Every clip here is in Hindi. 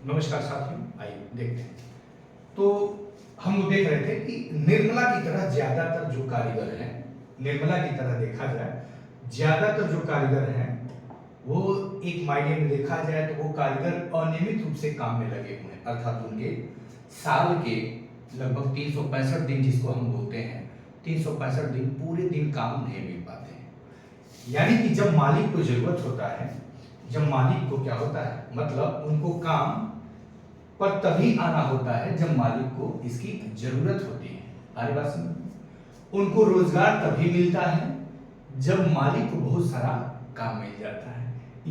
नमस्कार साथियों, आइए देखते हैं। तो हम लोग देख रहे थे कि निर्मला की तरह ज्यादातर जो कारीगर हैं, निर्मला की तरह देखा जाए ज्यादातर जो कारीगर हैं वो एक मायने में देखा जाए तो वो कारीगर अनियमित रूप से काम में लगे हुए हैं, अर्थात उनके साल के लगभग 365 दिन, जिसको हम बोलते हैं 365 दिन पूरे दिन काम नहीं मिल पाते हैं। यानी कि जब मालिक को जरूरत होता है, जब मालिक को क्या होता है, मतलब उनको काम पर तभी आना होता है जब मालिक को इसकी जरूरत होती है। हमारी बात समझ, उनको रोजगार तभी मिलता है जब मालिक को बहुत सारा काम मिल जाता है,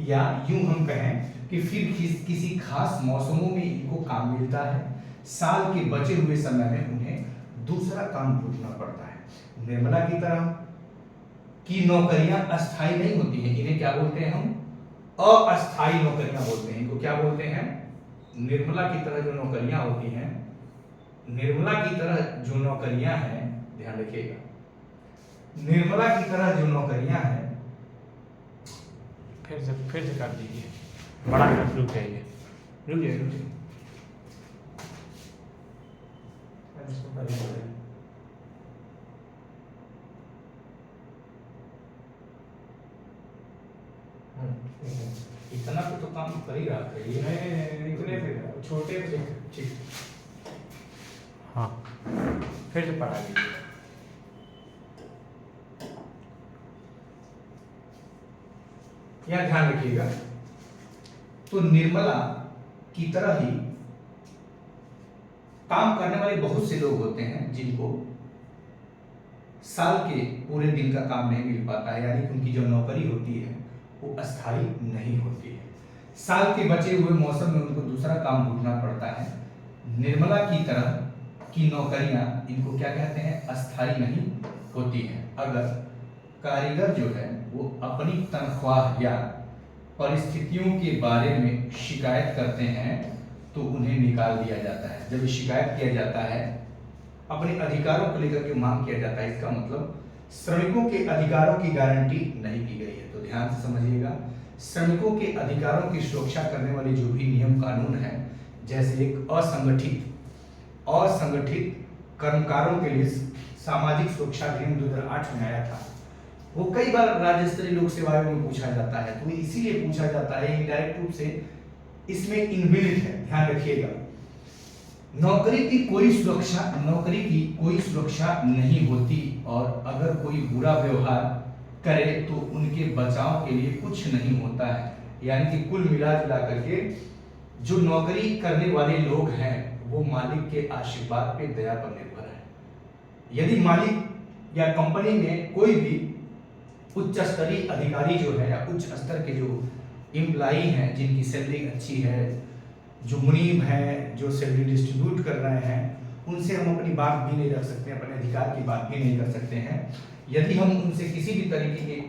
या यूं हम कहें कि फिर किसी खास मौसमों में इनको काम मिलता है, साल के बचे हुए समय में उन्हें दूसरा काम ढूंढना पड़ता है। निर्मला की तरह की नौकरियां अस्थायी नहीं होती हैं, इन्हें क्या बोलते हैं हम, अस्थायी नौकरियां बोलते हैं। इनको क्या बोलते हैं, निर्मला की तरह जो नौकरियां होती हैं, निर्मला की तरह जो नौकरियां हैं, ध्यान रखिएगा, निर्मला की तरह जो नौकरियां हैं, फिर से कर दीजिए, बड़ा कर, रुक जाइए रुक जाइए रुक जाइए। इतना तो काम कर ही रहा था ये। नहीं, इतने पे छोटे पे ठीक। हाँ, फिर से पढ़ा दीजिए। यहां ध्यान रखिएगा, तो निर्मला की तरह ही काम करने वाले बहुत से लोग होते हैं जिनको साल के पूरे दिन का काम नहीं मिल पाता है, यानी कि उनकी जो नौकरी होती है वो अस्थायी नहीं होती है। साल के बचे हुए मौसम में उनको दूसरा काम ढूंढना पड़ता है। निर्मला की तरह की नौकरियां, इनको क्या कहते हैं, अस्थायी नहीं होती हैं। अगर कारीगर जो है वो अपनी तनख्वाह या परिस्थितियों के बारे में शिकायत करते हैं तो उन्हें निकाल दिया जाता है। जब शिकायत किया जाता है, अपने अधिकारों को लेकर के मांग किया जाता है, इसका मतलब श्रमिकों के अधिकारों की गारंटी नहीं की गई है। तो ध्यान से समझिएगा, श्रमिकों के अधिकारों की सुरक्षा करने वाले जो भी नियम कानून है, जैसे एक असंगठित कर्मकारों के लिए सामाजिक सुरक्षा अधिनियम 2008 में आया था, वो कई बार राज्य स्तरीय लोक सेवा आयोग में पूछा जाता है। तो इसीलिए पूछा जाता है, इनडायरेक्ट रूप से इसमें इनबिल्ट है। ध्यान रखिएगा, नौकरी की कोई सुरक्षा नहीं होती, और अगर कोई बुरा व्यवहार करे तो उनके बचाव के लिए कुछ नहीं होता है। यानी कि कुल मिला जुला करके जो नौकरी करने वाले लोग हैं वो मालिक के आशीर्वाद पे, दया पर निर्भर है। यदि मालिक या कंपनी में कोई भी उच्च स्तरीय अधिकारी जो है, या उच्च स्तर के जो एम्प्लॉई हैं जिनकी सैलरी अच्छी है, जो मुनीब हैं, जो सैलरी डिस्ट्रीब्यूट कर रहे हैं, उनसे हम अपनी बात भी नहीं रख सकते, अपने अधिकार की बात भी नहीं कर सकते हैं। यदि हम उनसे किसी भी तरीके के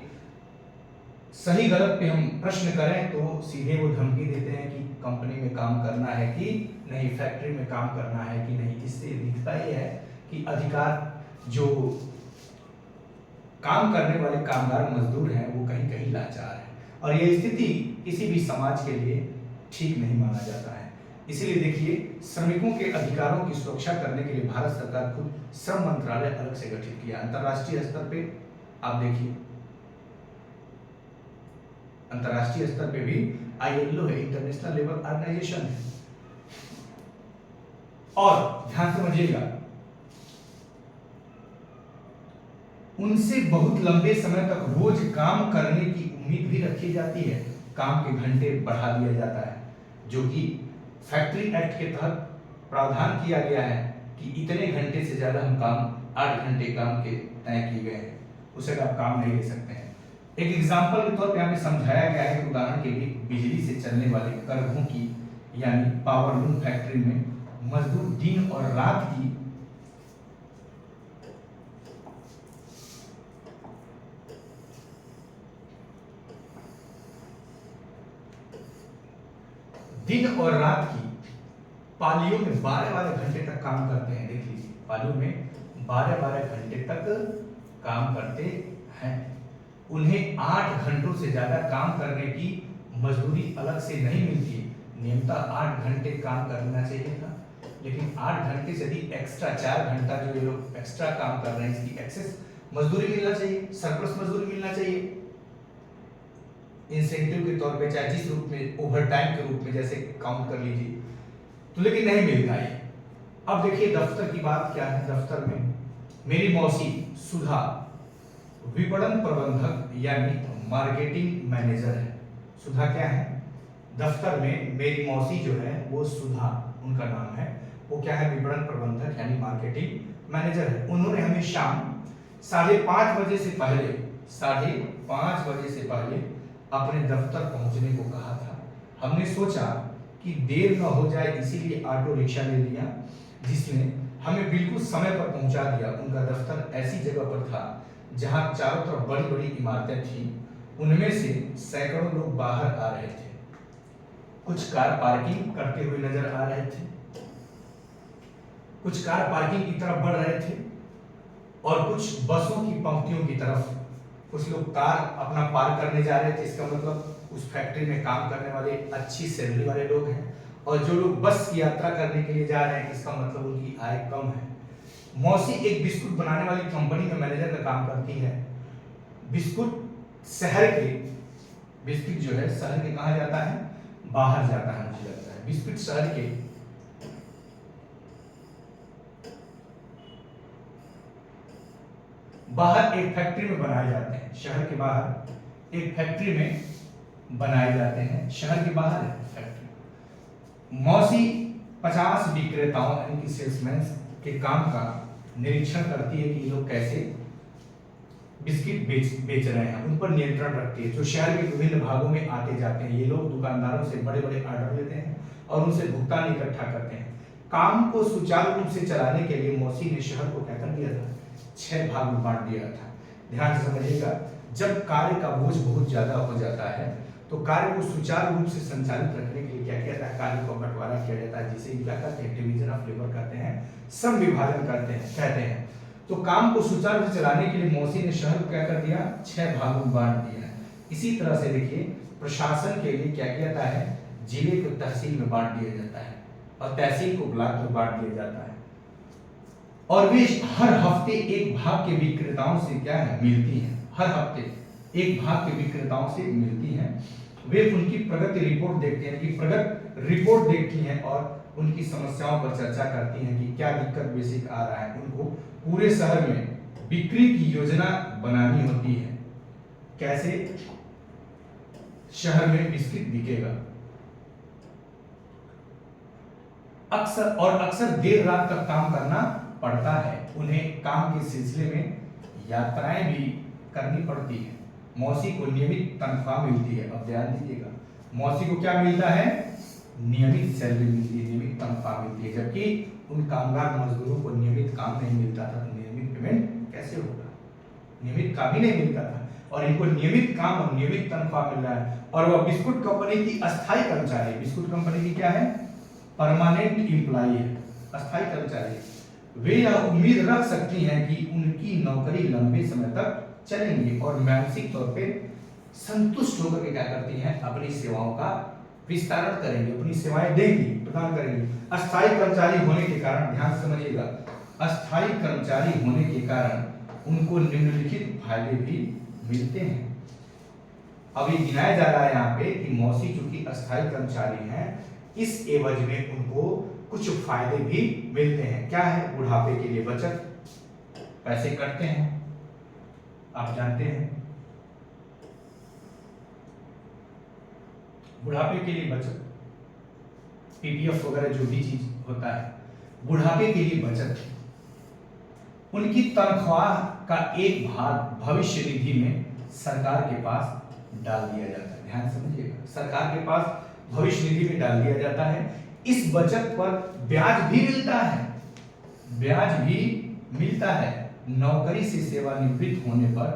सही गलत पे हम प्रश्न करें तो सीधे वो धमकी देते हैं कि कंपनी में काम करना है कि नहीं, फैक्ट्री में काम करना है कि नहीं। इससे दिखता ये है कि अधिकार जो काम करने वाले कामगार मजदूर हैं वो कहीं कहीं लाचार है, और ये स्थिति किसी भी समाज के लिए ठीक नहीं माना जाता है। इसीलिए देखिए, श्रमिकों के अधिकारों की सुरक्षा करने के लिए भारत सरकार खुद श्रम मंत्रालय अलग से गठित किया। अंतर्राष्ट्रीय स्तर पे आप देखिए, अंतर्राष्ट्रीय स्तर पे भी ILO है, इंटरनेशनल लेबर ऑर्गेनाइजेशन है। और ध्यान समझिएगा, उनसे बहुत लंबे समय तक रोज काम करने की उम्मीद भी रखी जाती है। काम के घंटे बढ़ा दिया जाता है, जो कि फैक्ट्री एक्ट के तहत प्रावधान किया गया है कि इतने घंटे से ज्यादा हम काम, 8 घंटे काम के तय किए गए हैं, उसे आप काम नहीं ले सकते हैं। एक एग्जाम्पल के तौर पे यहाँ पे समझाया गया है कि उदाहरण के लिए बिजली से चलने वाले करघों की, यानी पावर लूम फैक्ट्री में मजदूर दिन और रात की पालियों में 12-12 घंटे तक काम करते हैं। देख लीजिए, पालियों में 12-12 घंटे तक काम करते हैं। उन्हें 8 घंटों से ज्यादा काम करने की मजदूरी अलग से नहीं मिलती, नियमतः 8 घंटे काम करना चाहिए था, लेकिन 8 घंटे से अधिक एक्स्ट्रा 4 घंटा जो ये लोग एक्स्ट्रा काम कर रहे हैं, इसकी एक्सेस मजदूरी मिलना चाहिए, सरप्लस मजदूरी मिलना चाहिए इंसेंटिव के तौर पे, चाहे जिस रूप में ओवर टाइम के रूप में जैसे काउंट कर लीजिए, तो लेकिन नहीं मिलता है। अब देखिए दफ्तर की बात क्या है। दफ्तर में मेरी मौसी सुधा विपणन प्रबंधक यानी मार्केटिंग मैनेजर है। सुधा क्या है? दफ्तर में मेरी मौसी जो है वो सुधा उनका नाम है, वो क्या है? विपणन प्रबंधक यानी मार्केटिंग मैनेजर है। उन्होंने हमें शाम 5:30 बजे से पहले 5:30 बजे से पहले अपने दफ्तर पहुंचने को कहा था। हमने सोचा कि देर न हो जाए, इसीलिए ऑटो रिक्शा ले लिया, जिसने हमें बिल्कुल समय पर पहुंचा दिया। उनका दफ्तर ऐसी जगह पर था जहां चारों तरफ बड़ी बड़ी इमारतें थी, उनमें से सैकड़ों लोग बाहर आ रहे थे। कुछ कार पार्किंग करते हुए नजर आ रहे थे, कुछ कार पार्किंग की तरफ बढ़ रहे थे और कुछ बसों की पंक्तियों की तरफ। कुछ लोग कार अपना पार्क करने जा रहे थे, इसका मतलब उस फैक्ट्री में काम करने वाले अच्छी सैलरी वाले लोग हैं, और जो लोग बस की यात्रा करने के लिए जा रहे हैं, इसका मतलब उनकी आय कम है। मौसी एक बिस्कुट बनाने वाली कंपनी में मैनेजर का काम करती है। बिस्कुट शहर के, बिस्कुट जो है शहर के कहाँ जाता है? बाहर जाता है, मुझे लगता है। बिस्कुट शहर के बाहर एक फैक्ट्री में बनाए जाते हैं। शहर के बाहर एक फैक्ट्री में बनाए जाते हैं, शहर के बाहर है फैक्ट्री। मौसी 50 विक्रेताओं यानी कि सेल्समैन के काम का निरीक्षण करती है कि ये लोग कैसे बिस्किट बेच रहे हैं, उन पर नियंत्रण रखती है। जो शहर के विभिन्न भागों में आते जाते हैं, ये लोग दुकानदारों से बड़े बड़े ऑर्डर लेते हैं और उनसे भुगतान इकट्ठा करते हैं। काम को सुचारू रूप से चलाने के लिए मौसी ने शहर को क्या कर दिया था? 6 भाग में बांट दिया था। ध्यान से समझिएगा, जब कार्य का बोझ बहुत ज्यादा हो जाता है तो कार्य को सुचारू रूप से संचालित रखने के लिए क्या किया जाता है? कार्य को बंटवारा किया जाता है, जिसे क्या कहते हैं? डिवीजन ऑफ लेबर कहते हैं, सम विभाजन करते हैं कहते हैं। तो काम को सुचारू रूप से चलाने के लिए मौसी ने शहर को क्या कर दिया? 6 भागों में बांट दिया। इसी तरह से देखिए प्रशासन के लिए क्या किया जाता है? जिले को तहसील में बांट दिया जाता है और तहसील को ब्लॉक में बांट दिया जाता है। और वे हर हफ्ते एक भाग के विक्रेताओं से क्या है? मिलती हैं। हर हफ्ते एक भाग के विक्रेताओं से मिलती हैं। वे उनकी प्रगति रिपोर्ट देखते हैं, कि प्रगति रिपोर्ट देखती हैं और उनकी समस्याओं पर चर्चा करती हैं कि क्या दिक्कत बेसिक आ रहा है। उनको पूरे शहर में बिक्री की योजना बनानी होती है, कैसे शहर में बिस्किट बिकेगा। अक्सर देर रात तक काम करना पड़ता है। उन्हें काम के सिलसिले में यात्राएं भी करनी पड़ती है। मौसी को नियमित तनख्वाह मिलती है। अब ध्यान दीजिएगा, मौसी को क्या मिलता है? नियमित सैलरी मिलती है, नियमित तनख्वाह मिलती है। जबकि उन कामगार मजदूरों को नियमित काम नहीं मिलता था, तो नियमित पेमेंट कैसे होगा? नियमित काम ही नहीं मिलता था, और इनको नियमित काम और नियमित तनख्वाह मिल रहा है। और वह बिस्कुट कंपनी की अस्थायी कर्मचारी, बिस्कुट कंपनी की क्या है? परमानेंट एम्प्लॉई है, अस्थायी कर्मचारी। वे यह उम्मीद रख सकती हैं कि उनकी नौकरी लंबे समय तक चलेंगी और मानसिक तौर पे संतुष्ट होकर के क्या करती हैं? अपनी सेवाओं का विस्तारण करेंगे, अपनी सेवाएं देंगी, प्रदान करेंगी। अस्थायी कर्मचारी होने के कारण, ध्यान समझिएगा, अस्थायी कर्मचारी होने के कारण उनको निम्नलिखित फायदे भी मिलते हैं। अब ये गिनाया जा रहा है यहाँ पे कि मौसी चूंकि अस्थायी कर्मचारी हैं, इस एवज में उनको कुछ फायदे भी मिलते हैं। क्या है? बुढ़ापे के लिए बचत, पैसे कटते हैं, आप जानते हैं, बुढ़ापे के लिए बचत, पीपीएफ वगैरह जो भी चीज होता है, बुढ़ापे के लिए बचत। उनकी तनख्वाह का एक भाग भविष्य निधि में सरकार के पास डाल दिया जाता है। ध्यान समझिएगा, सरकार के पास भविष्य निधि में डाल दिया जाता है। इस बचत पर ब्याज भी मिलता है, ब्याज भी मिलता है। नौकरी से सेवानिवृत्त होने पर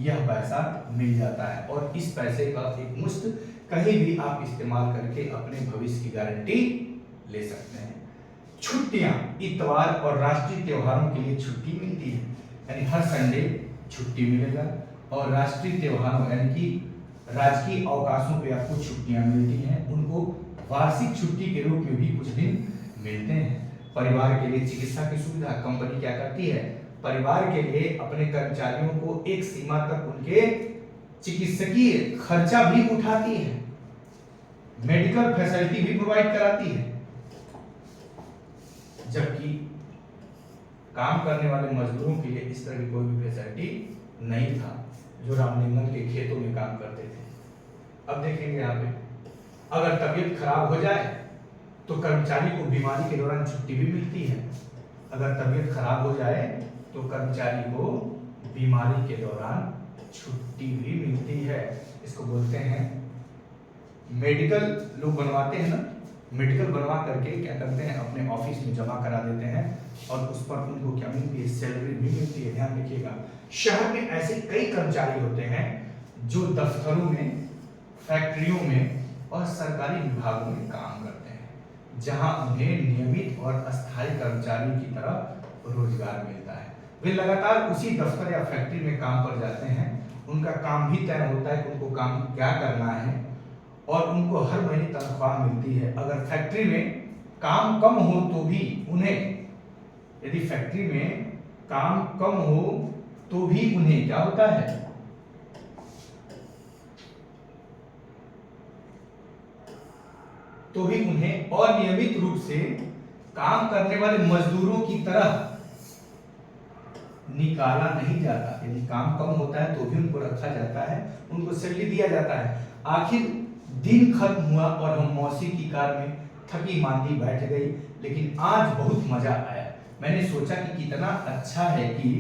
यह पैसा मिल जाता है, और इस पैसे का एक मुश्त कहीं भी आप इस्तेमाल करके अपने भविष्य की गारंटी ले सकते हैं। छुट्टियां, इतवार और राष्ट्रीय त्योहारों के लिए छुट्टी मिलती है, यानी हर संडे छुट्टी मिलेगा, और राष्ट्रीय त्योहारों यानी कि राजकीय अवकाशों पे आपको छुट्टियां मिलती हैं। उनको वार्षिक छुट्टी के रूप में भी कुछ दिन मिलते हैं। परिवार के लिए चिकित्सा की सुविधा कंपनी क्या करती है, परिवार के लिए अपने कर्मचारियों को एक सीमा तक उनके चिकित्सकीय खर्चा भी उठाती है, मेडिकल फैसिलिटी भी प्रोवाइड कराती है। जबकि काम करने वाले मजदूरों के लिए इस तरह की कोई भी फैसिलिटी नहीं था, जो रामलिंगम के खेतों में काम करते थे। अब देखेंगे यहाँ पे, अगर तबीयत खराब हो जाए तो कर्मचारी को बीमारी के दौरान छुट्टी भी मिलती है। अगर तबीयत खराब हो जाए तो कर्मचारी को बीमारी के दौरान छुट्टी भी मिलती है। इसको बोलते हैं मेडिकल, लोग बनवाते हैं ना, मेडिकल बनवा करके क्या करते हैं, अपने ऑफिस में जमा करा देते हैं और उस पर उनको क्या मिलती है, सैलरी भी मिलती है। ध्यान रखिएगा, शहर में ऐसे कई कर्मचारी होते हैं जो दफ्तरों में, फैक्ट्रियों में और सरकारी विभागों में काम करते हैं, जहां उन्हें नियमित और अस्थायी कर्मचारी की तरह रोजगार मिलता है। वे लगातार उसी दफ्तर या फैक्ट्री में काम पर जाते हैं, उनका काम भी तय होता है कि उनको काम क्या करना है और उनको हर महीने तनख्वाह मिलती है। अगर फैक्ट्री में काम कम हो तो भी उन्हें, यदि फैक्ट्री में काम कम हो तो भी उन्हें क्या होता है, तो भी उन्हें अनियमित रूप से काम करने वाले मजदूरों की तरह निकाला नहीं जाता। यदि काम कम होता है तो भी उनको रखा जाता है, उनको सैलरी दिया जाता है। आखिर दिन खत्म हुआ और हम मौसी की कार में थकी मांदी बैठ गई, लेकिन आज बहुत मजा आया। मैंने सोचा कि कितना अच्छा है कि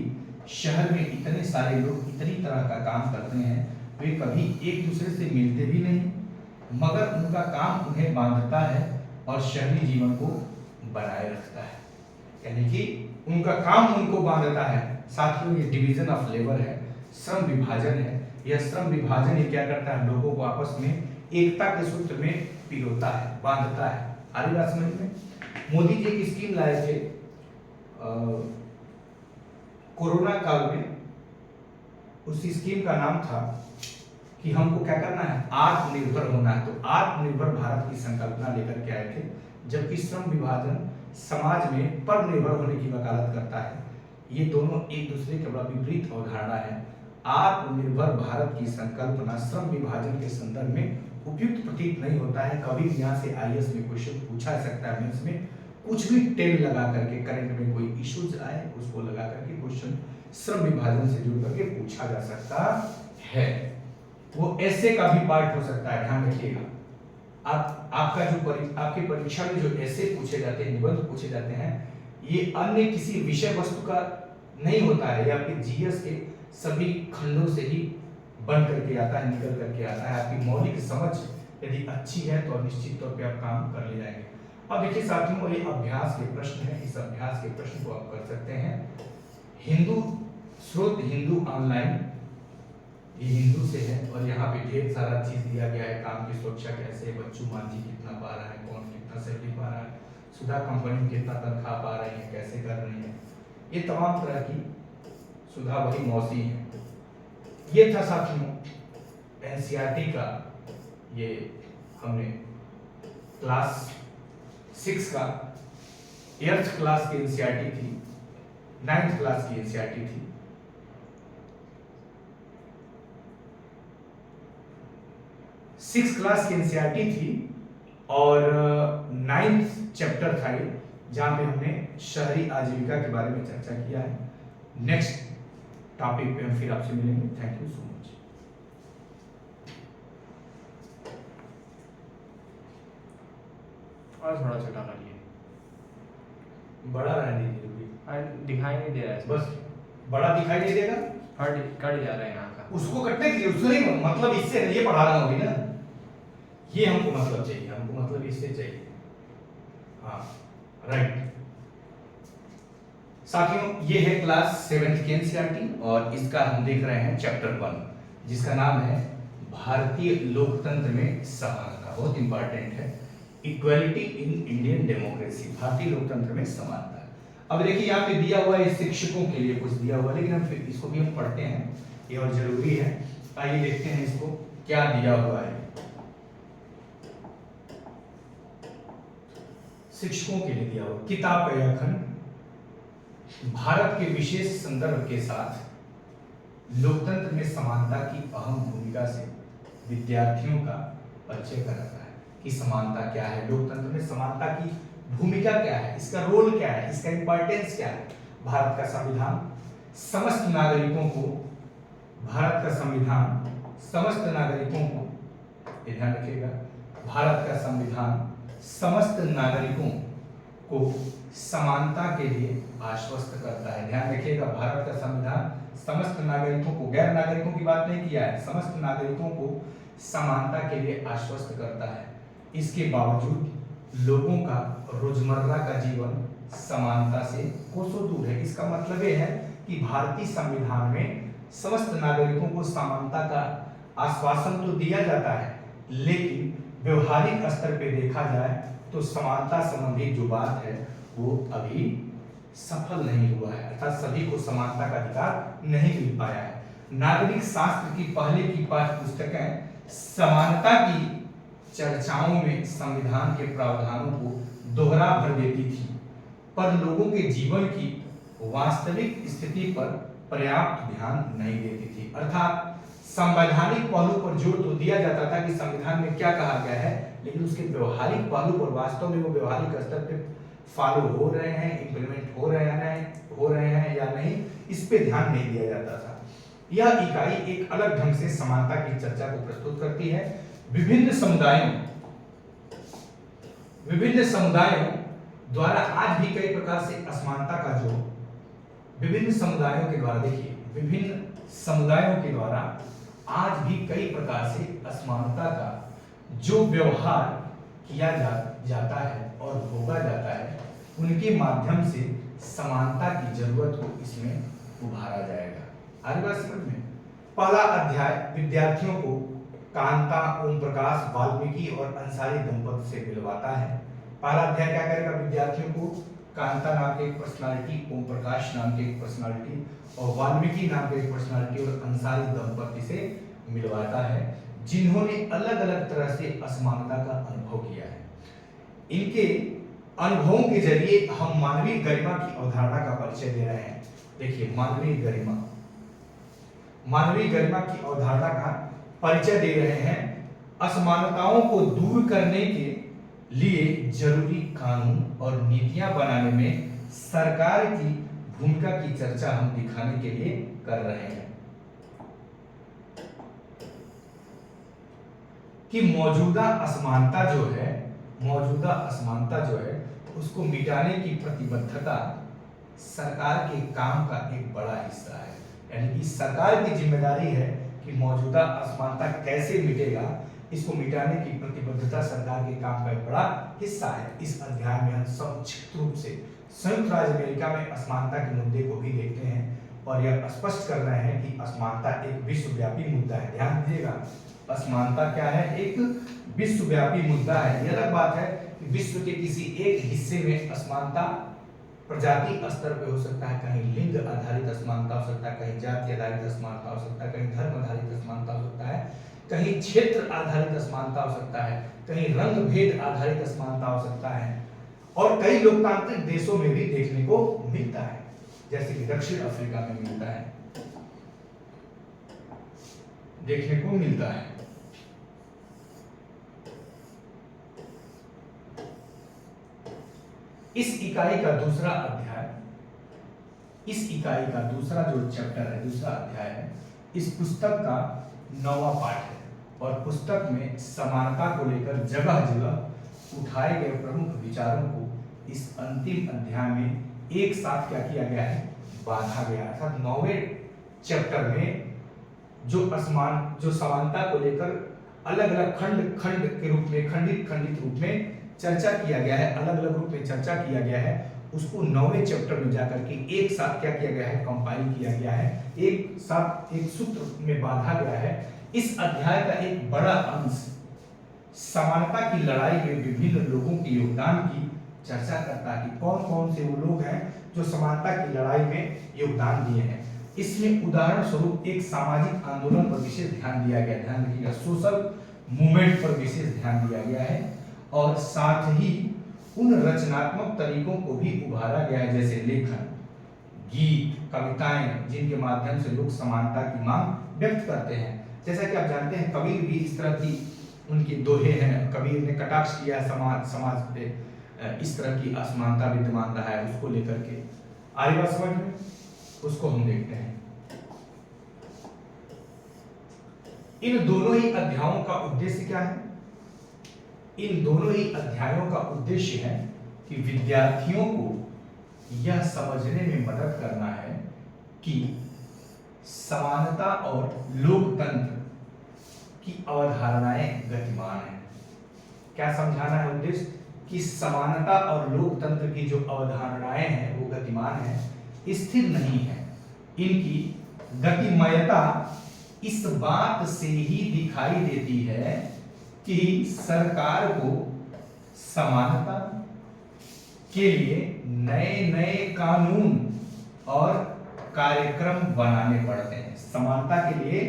शहर में इतने सारे लोग इतनी तरह का काम करते हैं, वे कभी एक दूसरे से मिलते भी नहीं, मगर उनका काम उन्हें बांधता है और शहरी जीवन को बनाए रखता है। यानी कि उनका काम उनको बांधता है। साथियों, ये डिवीजन ऑफ लेबर है, श्रम विभाजन है। यह श्रम विभाजन ये क्या करता है, लोगों को आपस में एकता के सूत्र में पिरोता है, बांधता है। आ रही बात समझ में? मोदी जी एक स्कीम लाए थे कोरोना काल में। उस स्कीम का नाम था कि हमको क्या करना है, आत्मनिर्भर होना है। तो आत्मनिर्भर भारत की संकल्पना लेकर के आए थे। जबकि श्रम विभाजन समाज में परनिर्भर होने की वकालत करता है। ये दोनों एक दूसरे के बड़ा विपरीत अवधारणा है। आत्मनिर्भर भारत की संकल्पना श्रम विभाजन के संदर्भ में उपयुक्त प्रतीत नहीं होता है। कभी भी यहाँ से आईएएस में क्वेश्चन पूछा जा सकता है, मेंस में कुछ भी टेल लगा करके, करंट में कोई इश्यूज आए उसको लगा करके क्वेश्चन श्रम विभाजन से जुड़ करके पूछा जा सकता है। वो ऐसे का भी पार्ट हो सकता है, ध्यान रखिएगा। आपका जो आपकी परीक्षा में जो ऐसे पूछे जाते हैं, निबंध पूछे जाते हैं, ये अन्य किसी विषय वस्तु का नहीं होता है। ये आपके जीएस के सभी खंडों से ही बन करके आता है, निकल करके आता है। आपकी मौलिक समझ यदि अच्छी है तो निश्चित तौर पे आप काम कर ले जाएंगे। अब देखिए साथियों, ये अभ्यास के प्रश्न है। इस अभ्यास के प्रश्न को आप कर सकते हैं। हिंदू स्रोत, हिंदू ऑनलाइन, ये हिंदू से है और यहाँ पे ढेर सारा चीज दिया गया है। काम की सुरक्षा कैसे, बच्चू मांझी कितना पा रहा है, कौन कितना सैलरी पा रहा है, सुधा कंपनी कितना तनख्वाह पा रही है, कैसे कर रही है, ये तमाम तरह की, सुधा वही मौसी है। ये था साथियों एनसीईआरटी का, ये हमने क्लास 6 का 8th क्लास की एनसीईआरटी थी, 9th क्लास की एनसीईआरटी थी। 6th क्लास की एनसीईआरटी थी और 9th चैप्टर था ये, जहां पे हमने शहरी आजीविका के बारे में चर्चा किया है। नेक्स्ट टॉपिक पे हम फिर आपसे मिलेंगे। Thank you so much. और थोड़ा छोटा कर लिए, बड़ा रहने दीजिए, दिखाई नहीं दे रहा है, बस बड़ा दिखाई नहीं देगा, कट जा रहा है यहाँ का। उसको कटने के लिए उससे नहीं मतलब, इससे ये पढ़ा रहा होगी ना, ये हमको मतलब चाहिए, हमको मतलब इससे चाहिए। हाँ राइट साथियों, ये है क्लास 7th की एनसीईआरटी और इसका हम देख रहे हैं चैप्टर 1, जिसका नाम है भारतीय लोकतंत्र में समानता। बहुत इंपॉर्टेंट है, इक्वालिटी इन इंडियन डेमोक्रेसी, भारतीय लोकतंत्र में समानता। अब देखिए यहाँ पे दिया हुआ है शिक्षकों के लिए कुछ दिया हुआ, लेकिन हम फिर इसको भी हम पढ़ते हैं, ये और जरूरी है। आइए देखते हैं इसको क्या दिया हुआ है। शिक्षकों के लिए दिया हुआ। किताब का यह खंड भारत के विशेष संदर्भ के साथ लोकतंत्र में समानता की अहम भूमिका से विद्यार्थियों का परिचय कराता है कि समानता क्या है, लोकतंत्र में समानता की भूमिका क्या है, इसका रोल क्या है, इसका इंपॉर्टेंस क्या है। भारत का संविधान समस्त नागरिकों को, भारत का संविधान समस्त नागरिकों को, ध्यान रखिएगा, भारत का संविधान समस्त नागरिकों को समानता के लिए आश्वस्त करता है। ध्यान रखिएगा, भारत का संविधान समस्त नागरिकों को, गैर नागरिकों की बात नहीं किया है, समस्त नागरिकों को समानता के लिए आश्वस्त करता है। इसके बावजूद लोगों का रोजमर्रा का जीवन समानता से कोसों दूर है। इसका मतलब यह है कि भारतीय संविधान में समस्त नागरिकों को समानता का आश्वासन तो दिया जाता है, लेकिन व्यवहारिक स्तर पे देखा जाए तो समानता संबंधी जो बात है वो अभी सफल नहीं हुआ है, अर्थात सभी को समानता का अधिकार नहीं मिल पाया है। नागरिक शास्त्र की पहले की पाठ्य पुस्तकें समानता की चर्चाओं में संविधान के प्रावधानों को दोहरा भर देती थी, पर लोगों के जीवन की वास्तविक स्थिति पर पर्याप्त ध्यान नहीं देती थी। अर्थात संवैधानिक पहलू पर जोर तो दिया जाता था कि संविधान में क्या कहा गया है, लेकिन उसके व्यवहारिक पहलू पर वास्तव में वो व्यवहारिक स्तर पे फॉलो हो रहे हैं, इंप्लीमेंट हो रहे हैं या नहीं, इस पे ध्यान नहीं दिया जाता था। यह इकाई एक अलग ढंग से समानता की चर्चा को प्रस्तुत करती है। विभिन्न समुदायों द्वारा आज भी कई प्रकार से असमानता का जो विभिन्न समुदायों के द्वारा, देखिए, विभिन्न समुदायों के द्वारा आज भी कई प्रकार से असमानता का जो व्यवहार किया जाता है और भोगा जाता है, उनके माध्यम से समानता की जरूरत को इसमें उभारा जाएगा। आगे बात समझ में। पहला अध्याय विद्यार्थियों को कांता, ओम प्रकाश, वाल्मीकि और अंसारी दंपति से मिलवाता है। पहला अध्याय क्या करेगा, विद्यार्थियों को कांता नाम के एक पर्सनालिटी, ओम प्रकाश नाम के एक पर्सनालिटी और वाल्मीकि नाम के एक पर्सनालिटी और अंसारी दंपति से मिलवाता है, जिन्होंने अलग अलग तरह से असमानता का अनुभव किया है। इनके अनुभवों के जरिए हम मानवीय गरिमा की अवधारणा का परिचय दे रहे हैं। देखिए, मानवीय गरिमा की अवधारणा का परिचय दे रहे हैं। असमानताओं को दूर करने के लिए जरूरी कानून और नीतियां बनाने में सरकार की भूमिका की चर्चा हम दिखाने के लिए कर रहे हैं कि मौजूदा असमानता जो है उसको मिटाने की प्रतिबद्धता सरकार के काम का एक बड़ा हिस्सा है। यानी कि सरकार की जिम्मेदारी है कि मौजूदा असमानता कैसे मिटेगा, इसको मिटाने की प्रतिबद्धता सरकार के काम का एक बड़ा हिस्सा है। इस अध्याय में हम संक्षिप्त रूप से संयुक्त राज्य अमेरिका में असमानता के मुद्दे को भी देखते हैं और यह स्पष्ट कर रहे हैं कि असमानता एक विश्वव्यापी मुद्दा है। ध्यान दीजिएगा, असमानता क्या है, एक विश्वव्यापी मुद्दा है। यह अलग बात है कि विश्व के किसी एक हिस्से में असमानता प्रजाति स्तर पे हो सकता है, कहीं लिंग आधारित असमानता हो सकता है, कहीं जाति आधारित असमानता हो सकता है, कहीं धर्म आधारित असमानता हो सकता है, कहीं क्षेत्र आधारित असमानता हो सकता है, कहीं रंग भेद आधारित असमानता हो सकता है और कई लोकतांत्रिक देशों में भी देखने को मिलता है, जैसे कि दक्षिण अफ्रीका में मिलता है, देखने को मिलता है। इस इकाई का दूसरा जो चैप्टर है, दूसरा अध्याय है, इस पुस्तक का 9वां पाठ है और पुस्तक में समानता को लेकर जगह जगह उठाए गए प्रमुख विचारों को इस अंतिम अध्याय में एक साथ क्या किया गया है, बांधा गया। अर्थात 9वें चैप्टर में जो समानता को लेकर अलग अलग खंड के रूप में, खंडित रूप में चर्चा किया गया है, अलग अलग रूप में चर्चा किया गया है, उसको 9वें चैप्टर में जाकर के एक साथ क्या किया गया है, कंपाइल किया गया है, एक साथ एक सूत्र में बांधा गया है। इस अध्याय का एक बड़ा अंश समानता की लड़ाई में विभिन्न लोगों के योगदान की चर्चा करता है कि कौन कौन से वो लोग हैं जो समानता की लड़ाई में योगदान दिए हैं। इसमें उदाहरण स्वरूप एक सामाजिक आंदोलन पर विशेष ध्यान दिया गया, ध्यान रखिएगा, सोशल मूवमेंट पर विशेष ध्यान दिया गया है और साथ ही उन रचनात्मक तरीकों को भी उभारा गया है, जैसे लेखन, गीत, कविताएं, जिनके माध्यम से लोग समानता की मांग व्यक्त करते हैं। जैसा कि आप जानते हैं कबीर भी इस तरह की उनके दोहे हैं, कबीर ने कटाक्ष किया समाज पे इस तरह की असमानता विद्यमान रहा है उसको लेकर के। आ रही बात समझ में? उसको हम देखते हैं। इन दोनों ही अध्यायों का उद्देश्य क्या है? इन दोनों ही अध्यायों का उद्देश्य है कि विद्यार्थियों को यह समझने में मदद करना है कि समानता और लोकतंत्र की अवधारणाएं गतिमान हैं। क्या समझाना है उद्देश्य? कि समानता और लोकतंत्र की जो अवधारणाएं हैं वो गतिमान है, स्थिर नहीं है। इनकी गतिमयता इस बात से ही दिखाई देती है कि सरकार को समानता के लिए नए नए कानून और कार्यक्रम बनाने पड़ते हैं। समानता के लिए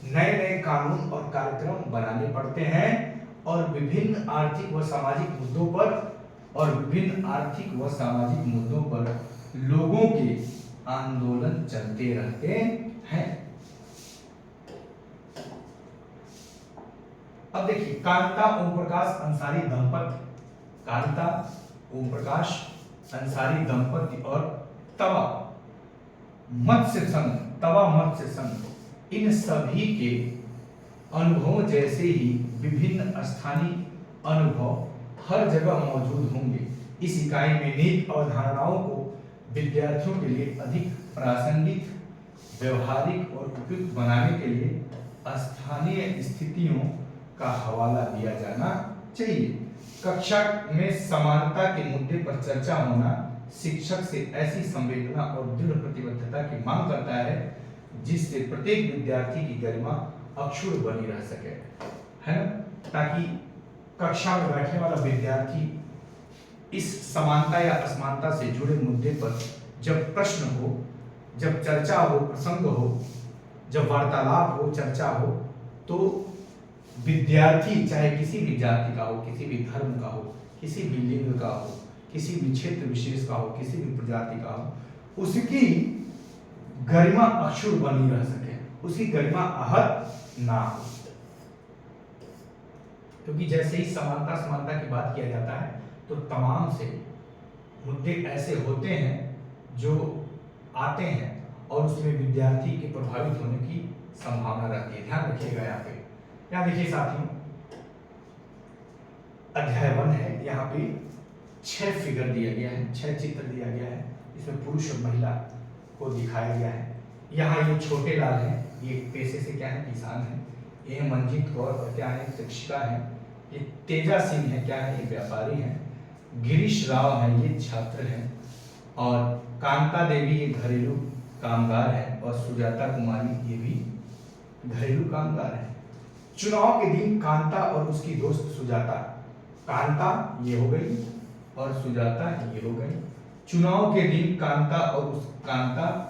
नए नए कानून और कार्यक्रम बनाने पड़ते हैं और विभिन्न आर्थिक व सामाजिक मुद्दों पर लोगों के आंदोलन चलते रहते हैं। अब देखिए कांता ओम प्रकाश अंसारी दंपति और तवा मत्स्य संघ इन सभी के अनुभवों जैसे ही विभिन्न स्थानीय अनुभव हर जगह मौजूद होंगे। इस इकाई में नीति अवधारणाओं को विद्यार्थियों के लिए अधिक प्रासंगिक, व्यवहारिक और उपयुक्त बनाने के लिए स्थानीय स्थितियों का हवाला दिया जाना चाहिए। कक्षा में समानता के मुद्दे पर चर्चा होना शिक्षक से ऐसी संवेदना और दृढ़ प्रतिबद्धता की मांग करता है जिससे प्रत्येक विद्यार्थी की गरिमा अक्षुण्ण बनी रह सके, है ना? ताकि कक्षा में बैठने वाला विद्यार्थी इस समानता या असमानता से जुड़े मुद्दे पर जब प्रश्न हो, जब चर्चा हो, प्रसंग हो, जब वार्तालाप हो, चर्चा हो, तो विद्यार्थी चाहे किसी भी जाति का हो, किसी भी धर्म का हो, किसी भी लिंग का हो, किसी भी क्षेत्र विशेष का हो, किसी भी प्रजाति का हो, उसकी गरिमा अक्षुण्ण बनी रह सके, उसकी गरिमा आहत ना हो। क्योंकि जैसे ही समानता की बात किया जाता है तो तमाम से मुद्दे ऐसे होते हैं जो आते हैं और उसमें विद्यार्थी के प्रभावित होने की संभावना रहती है। ध्यान रखिएगा यहाँ देखिए साथियों, अध्याय 1 है, यहाँ पे 6 फिगर दिया गया है, 6 चित्र दिया गया है। इसमें पुरुष और महिला को दिखाया गया है। यहाँ ये छोटे लाल है, ये पेशे से क्या है, किसान है। ये मंजीत कौर क्या है, शिक्षिका है। ये तेजा सिंह है, क्या है, ये व्यापारी है। गिरीश राव है, ये छात्र है। और कांता देवी ये घरेलू कामगार है और सुजाता कुमारी ये भी घरेलू कामगार है। चुनाव के दिन कांता और उसकी दोस्त सुजाता, कांता ये हो गई और सुजाता ये हो गई। चुनाव के दिन कांता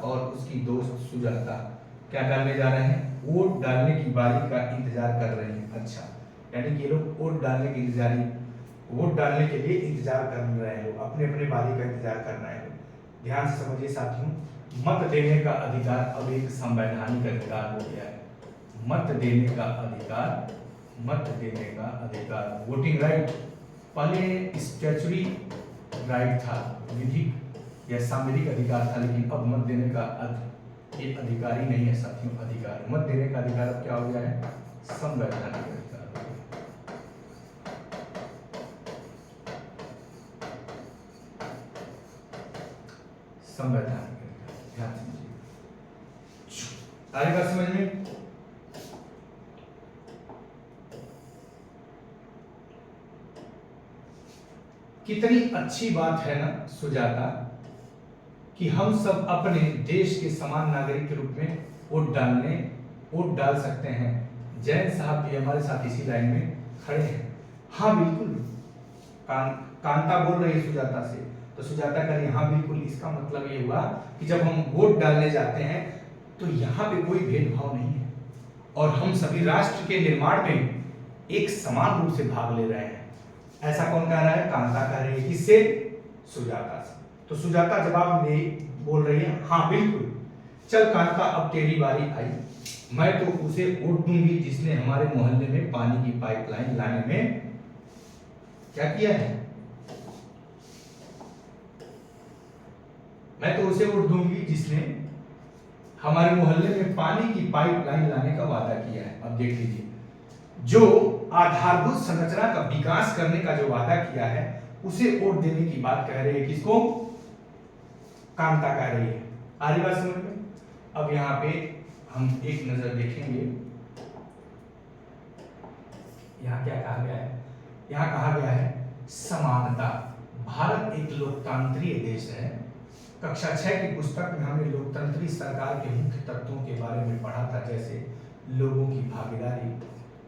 और उसकी दोस्त सुजाता क्या डालने जा रहे हैं, वोट डालने की बारी का इंतजार कर रहे हैं। अच्छा, यानी कि ये लोग वोट डालने के लिए इंतजार कर रहे हैं, लोग अपने अपने बारी का इंतजार कर रहे हैं। ध्यान से समझिए साथियों, मत देने का अधिकार अब एक संवैधानिक अधिकार हो गया है। मत देने का अधिकार, वोटिंग राइट पहले स्टैच्यूटरी राइट था, विधिक या संवैधानिक अधिकार था, लेकिन अब मत देने का ये अधिकार ही नहीं है साथियों, अधिकार। मत देने का अधिकार अब क्या हो गया है, संवैधानिक अधिकार हो गया। संवैधानिक अधिकार, ध्यान समझिए। आगे बात समझ में, कितनी अच्छी बात है ना सुजाता कि हम सब अपने देश के समान नागरिक के रूप में वोट डाल सकते हैं। जैन साहब भी हमारे साथ इसी लाइन में खड़े हैं। हाँ बिल्कुल, कांता बोल रही है सुजाता से, तो सुजाता कह रही है हाँ बिल्कुल। इसका मतलब ये हुआ कि जब हम वोट डालने जाते हैं तो यहाँ पे कोई भेदभाव नहीं है और हम सभी राष्ट्र के निर्माण में एक समान रूप से भाग ले रहे हैं। ऐसा कौन कह रहा है? कांता कह रही है। किससे? सुजाता से। तो सुजाता जवाब ले बोल रही है हाँ बिल्कुल, चल कांता अब तेरी बारी आई, मैं तो उसे वोट दूंगी जिसने हमारे मोहल्ले में पानी की पाइपलाइन लाने में क्या किया है। मैं तो उसे वोट दूंगी जिसने हमारे मोहल्ले में पानी की पाइपलाइन लाने का वादा किया है। अब देख लीजिए, जो आधारभूत संरचना का विकास करने का जो वादा किया है उसे वोट देने की बात कह रही है। किसको? कांता कह रही है। आ रही बात समझ में? अब यहाँ पे हम एक नजर देखेंगे, यहाँ क्या कहा गया है? यहाँ कहा गया है समानता। भारत एक लोकतांत्रिक देश है। कक्षा 6 की पुस्तक में हमने लोकतंत्री सरकार के मुख्य तत्वों के बारे में पढ़ा था, जैसे लोगों की भागीदारी,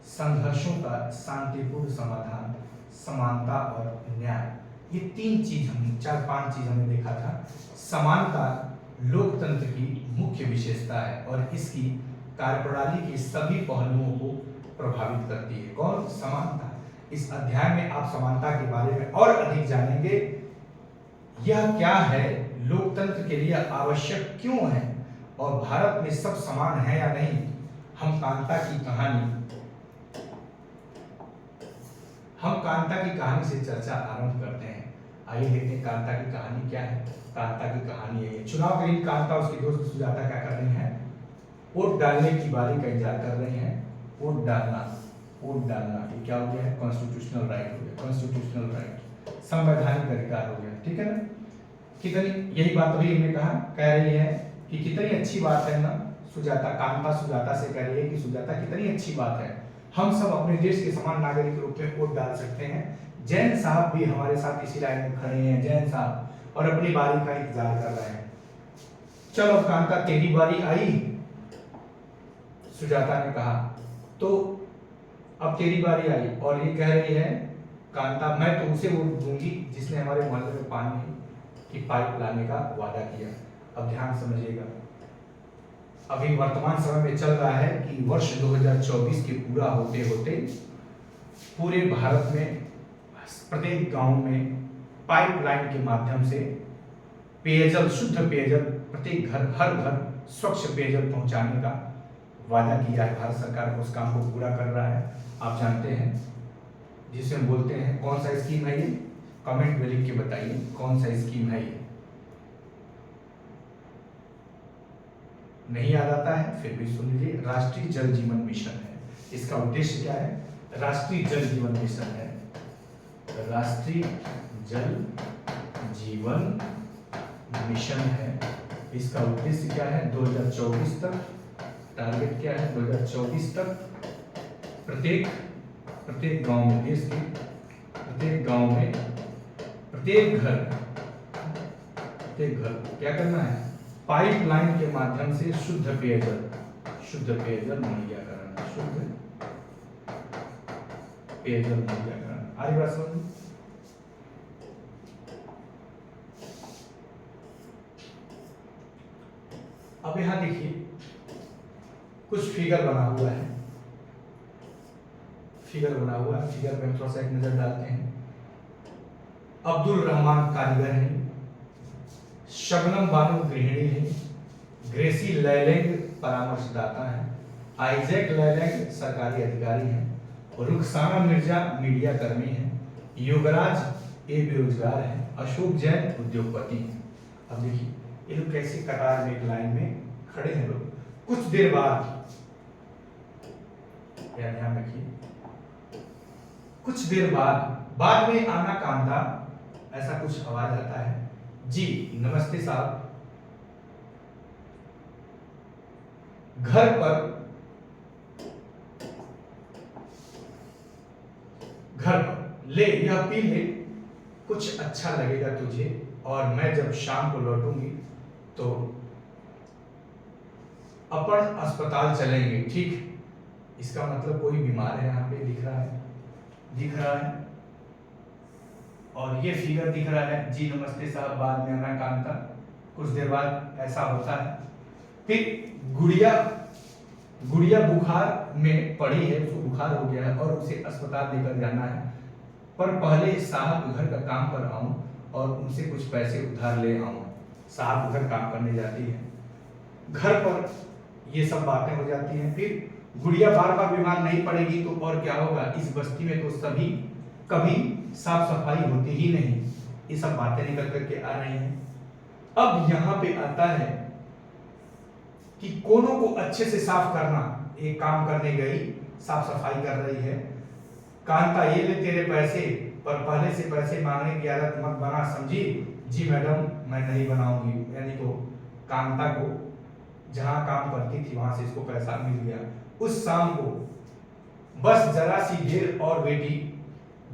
संघर्षों का शांतिपूर्ण समाधान, समानता और न्याय। ये 3 चीज हम 4-5 चीज हमने देखा था। समानता लोकतंत्र की मुख्य विशेषता है और इसकी कार्यप्रणाली के सभी पहलुओं को प्रभावित करती है। कौन? समानता। इस अध्याय में आप समानता के बारे में और अधिक जानेंगे। यह क्या है, लोकतंत्र के लिए आवश्यक क्यों है और भारत में सब समान है या नहीं। हम कांता की कहानी से चर्चा आरंभ करते हैं। आइए देखते हैं कांता की कहानी क्या है। कांता की कहानी है, चुनाव के दिन कांता उसकी दोस्त सुजाता क्या कर रही हैं? वोट डालने की बारी का इंतजार कर रही हैं। वोट डालना ये क्या हो गया है? कॉन्स्टिट्यूशनल राइट हो गया। कॉन्स्टिट्यूशनल राइट, संवैधानिक अधिकार हो गया। ठीक है ना? कितनी, यही बात अभी हमने कहा, कह रही है कि कितनी अच्छी बात है ना। कांता सुजाता से कह रही है कि सुजाता कितनी अच्छी बात है, हम सब अपने देश के समान नागरिक के रूप में वोट डाल सकते हैं। जैन साहब भी हमारे साथ इसी लाइन में खड़े हैं, जैन साहब, और अपनी बारी का इंतजार कर रहे हैं। चलो कांता तेरी बारी आई, सुजाता ने कहा। तो अब तेरी बारी आई और ये कह रही है कांता, मैं तो उसे वोट दूंगी जिसने हमारे मोहल्ले में पानी की पाइप लाने का वादा किया। अब ध्यान समझिएगा, अभी वर्तमान समय में चल रहा है कि वर्ष 2024 के पूरा होते होते पूरे भारत में प्रत्येक गांव में पाइपलाइन के माध्यम से पेयजल, शुद्ध पेयजल, प्रत्येक घर, हर घर स्वच्छ पेयजल पहुंचाने का वादा किया है। भारत सरकार उस काम को पूरा कर रहा है। आप जानते हैं जिसे हम बोलते हैं, कौन सा स्कीम है ये? कमेंट में लिख के बताइए कौन सा स्कीम है ये। नहीं याद आता है फिर भी सुन लीजिए, राष्ट्रीय जल जीवन मिशन है। इसका उद्देश्य क्या है? राष्ट्रीय जल जीवन मिशन है। राष्ट्रीय जल जीवन मिशन है। इसका उद्देश्य क्या है? 2024 तक, टारगेट क्या है? 2024 तक प्रत्येक गांव में, देश के प्रत्येक गांव में, प्रत्येक घर क्या करना है? पाइपलाइन के माध्यम से शुद्ध पेयजल मुहैया कराना। शुद्ध पेयजल मुहैया कराना। आगे बात समझ। अब यहां देखिए कुछ फिगर बना हुआ है। फिगर पे हम थोड़ा सा एक नजर डालते हैं। अब्दुल रहमान कारीगर हैं, शबनम बानो गृहिणी है, ग्रेसी लैलेंग परामर्शदाता है, आइजैक लैलेंग सरकारी अधिकारी हैं, रुखसाना मिर्जा मीडिया कर्मी है, योगराज ए बेरोजगार है, अशोक जैन उद्योगपति हैं। अब देखिए ये लोग कैसे कतार में एक लाइन में खड़े हैं लोग। कुछ देर बाद, ध्यान रखिए, कुछ देर बाद में आना कांता, ऐसा कुछ आवाज आता है। जी नमस्ते साहब, घर पर ले यह पी ले, कुछ अच्छा लगेगा तुझे, और मैं जब शाम को लौटूंगी तो अपन अस्पताल चलेंगे, ठीक। इसका मतलब कोई बीमार है, यहाँ पे दिख रहा है और ये फिगर दिख रहा है। जी नमस्ते साहब, बाद में आना कांता। कुछ देर बाद ऐसा होता है। फिर गुड़िया बुखार में पड़ी है, उसको बुखार हो गया है और उसे अस्पताल लेकर जाना है। पर पहले साहब घर का काम पर आऊं और उनसे कुछ पैसे उधार ले आऊं। साहब उधर काम करने जाती है, घर पर ये सब बातें हो जाती हैं। फिर गुड़िया बार बार बीमार नहीं पड़ेगी तो और क्या होगा, इस बस्ती में तो सभी कभी साफ सफाई होती ही नहीं। ये सब बातें निकल करके आ रही हैं। अब यहाँ पे आता है कि कोनों को अच्छे से साफ करना, एक काम करने गई, साफ सफाई कर रही है। कांता ये ले तेरे पैसे, पर पहले से पैसे मांगने की आदत मत बना, समझी? जी मैडम मैं नहीं बनाऊंगी। यानी तो कांता को जहां काम करती थी वहां से इसको पैसा मिल गया। उस शाम को बस जरा सी देर और बेटी,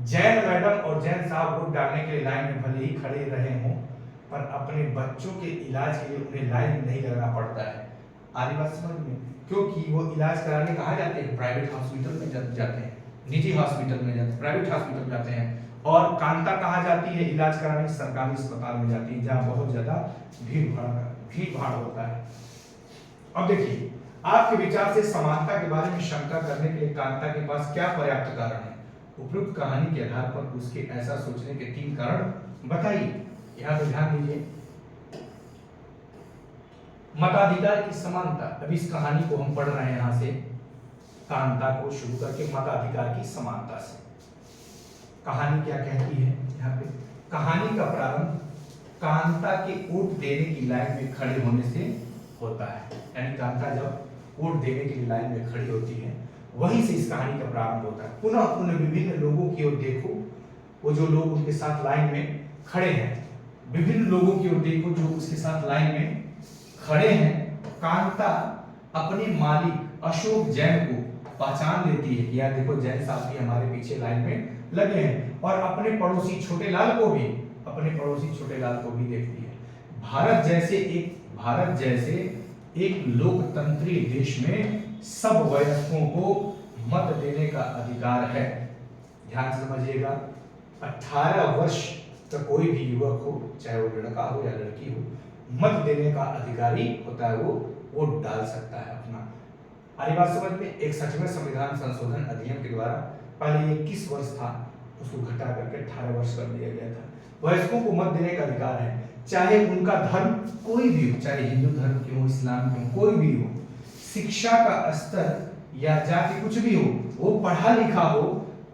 जैन मैडम और जैन साहब वोट डालने के लिए लाइन में भले ही खड़े रहे हों, पर अपने बच्चों के इलाज के लिए उन्हें लाइन में नहीं लगना पड़ता है। आरी बात समझ में? क्योंकि वो इलाज कराने कहाँ जाते हैं? प्राइवेट हॉस्पिटल में जाते हैं, निजी हॉस्पिटल में जाते हैं, प्राइवेट हॉस्पिटल जाते हैं। और कांता कहाँ जाती है इलाज कराने? सरकारी अस्पताल में जाती है, जहाँ बहुत ज्यादा भीड़ भाड़ होता है। अब देखिए, आपके विचार से समानता के बारे में शंका करने के लिए कांता के पास क्या पर्याप्त कारण है? उपयुक्त कहानी के आधार पर उसके ऐसा सोचने के 3 कारण बताइए। यहाँ पे ध्यान दीजिए, मताधिकार की समानता। अब इस कहानी को हम पढ़ रहे हैं यहाँ से, कांता को शुरू करके मताधिकार की समानता से। कहानी क्या कहती है? यहाँ पे कहानी का प्रारंभ कांता के वोट देने की लाइन में खड़े होने से होता है। यानी कांता जब वोट देने के लिए लाइन में खड़ी होती है, वहीं से इस कहानी का प्रारंभ होता है। पुनः उन विभिन्न लोगों की ओर देखो, वो जो लोग उनके साथ लाइन में खड़े हैं, विभिन्न लोगों की ओर देखो जो उसके साथ लाइन में खड़े हैं। कांता अपने मालिक अशोक जैन को पहचान लेती है कि यार देखो जैन साहब भी हमारे पीछे लाइन में लगे हैं, और अपने पड़ोसी छोटे लाल को भी देखती है। भारत जैसे एक लोकतंत्री देश में सब वयस्कों को मत देने का अधिकार है। ध्यान से समझिएगा, 18 वर्ष का कोई भी युवक हो, चाहे वो लड़का हो या लड़की हो, मत देने का अधिकारी होता है, वो वोट डाल सकता है अपना। आरी बात समझ में? 61वें संविधान संशोधन अधिनियम के द्वारा पहले 21 वर्ष था, उसको घटा करके 18 वर्ष कर दिया गया था। वयस्कों को मत देने का अधिकार है, चाहे उनका धर्म कोई भी हो, चाहे हिंदू धर्म के हो, इस्लाम के हो, कोई भी हो, शिक्षा का स्तर या जाति कुछ भी हो, वो पढ़ा लिखा हो,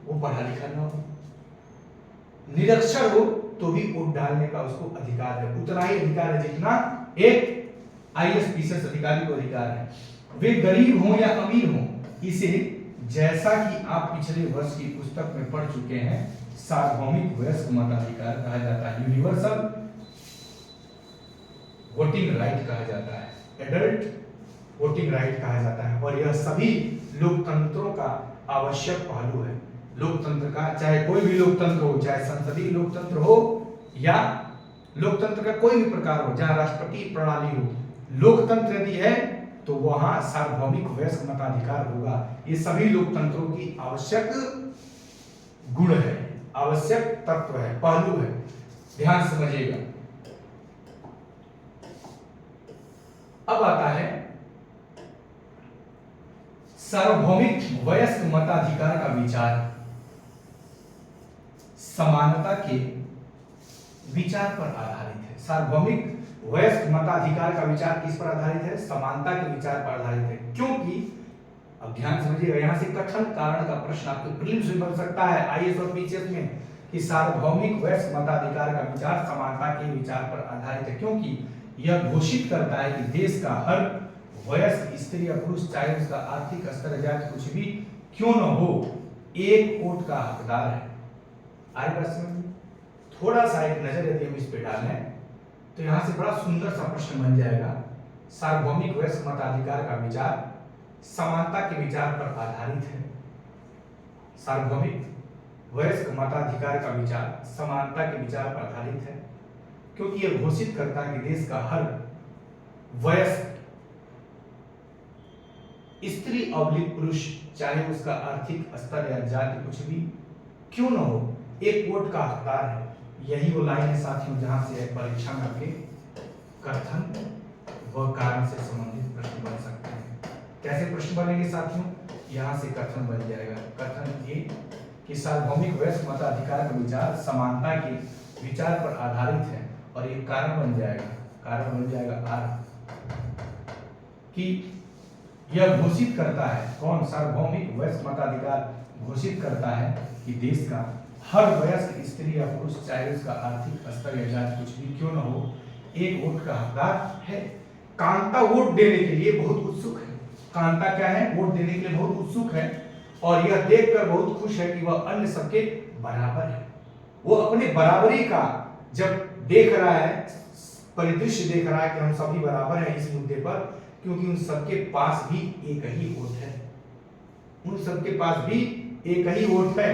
वो पढ़ा लिखा ना हो, निरक्षर हो तो भी वोट डालने का उसको अधिकार है। उतना ही अधिकार है जितना एक IAS PCS अधिकारी को अधिकार है। वे गरीब हो या अमीर हो, इसे जैसा कि आप पिछले वर्ष की पुस्तक में पढ़ चुके हैं, सार्वभौमिक वयस्क मताधिकार कहा जाता है, यूनिवर्सल वोटिंग राइट कहा जाता है, एडल्ट वोटिंग राइट कहा जाता है। और यह सभी लोकतंत्रों का आवश्यक पहलू है। लोकतंत्र का, चाहे कोई भी लोकतंत्र हो, चाहे संसदीय लोकतंत्र हो या लोकतंत्र का कोई भी प्रकार हो, जहां राष्ट्रपति प्रणाली हो, लोकतंत्र यदि है तो वहां सार्वभौमिक वयस्क मताधिकार होगा। ये सभी लोकतंत्रों की आवश्यक गुण है, आवश्यक तत्व है, पहलू है। ध्यान समझिएगा। अब आता है सार्वभौमिक वयस्क मताधिकार का विचार समानता के विचार पर आधारित है। सार्वभौमिक वयस्क मताधिकार का विचार किस पर आधारित है? समानता के विचार पर आधारित है। क्योंकि अब ध्यान समझिएगा, यहां से कथन कारण का प्रश्न आपके प्रीलिम्स में बन सकता है, IAS और PCS में, कि सार्वभौमिक वयस्क मताधिकार का विचार समानता के विचार पर आधारित है, क्योंकि यह घोषित करता है कि देश का हर वयस्क स्त्री या पुरुष, चाहे उसका आर्थिक स्तर जाति कुछ भी क्यों न हो, एक वोट का हकदार है। आए प्रश्न थोड़ा सा एक नजर यदि हम इस पे डालें तो यहां से बड़ा सुंदर सा प्रश्न बन जाएगा। सार्वभौमिक वयस्क मताधिकार का विचार समानता के विचार पर आधारित है। सार्वभौमिक वयस्क मताधिकार का विचार समानता के विचार पर आधारित है, क्योंकि यह घोषित करता है कि देश का हर वयस्क स्त्री अवलिक पुरुष, चाहे उसका आर्थिक स्तर या जाति कुछ भी क्यों न हो, एक वोट का हकदार है। यही वो लाइन है साथियों जहां से परीक्षा में आपके कथन व कारण से संबंधित प्रश्न बन सकते हैं। कैसे प्रश्न बनेंगे साथियों? यहां से कथन बन जाएगा। कथन ए कि सार्वभौमिक वयस्क मताधिकार का विचार समानता के विचार पर आधारित है और ये कारण बन जाएगा आर कि यह घोषित करता है, कौन, सार्वभौमिक वयस्क मताधिकार घोषित करता है कि देश का हर वयस्क स्त्री या पुरुष, चाहे उसका आर्थिक स्तर या जाति कुछ भी क्यों न हो, एक वोट का हकदार है। कांता वोट देने के लिए बहुत उत्सुक है। कांता क्या है? वोट देने के लिए बहुत उत्सुक है और यह देखकर बहुत खुश है कि वह अन्य सबके बराबर है। वो अपने बराबरी का जब देख रहा है, परिदृश्य देख रहा है कि हम सभी बराबर हैं इस मुद्दे पर, क्योंकि उन सबके पास भी एक ही वोट है, उन सबके पास भी एक ही वोट है।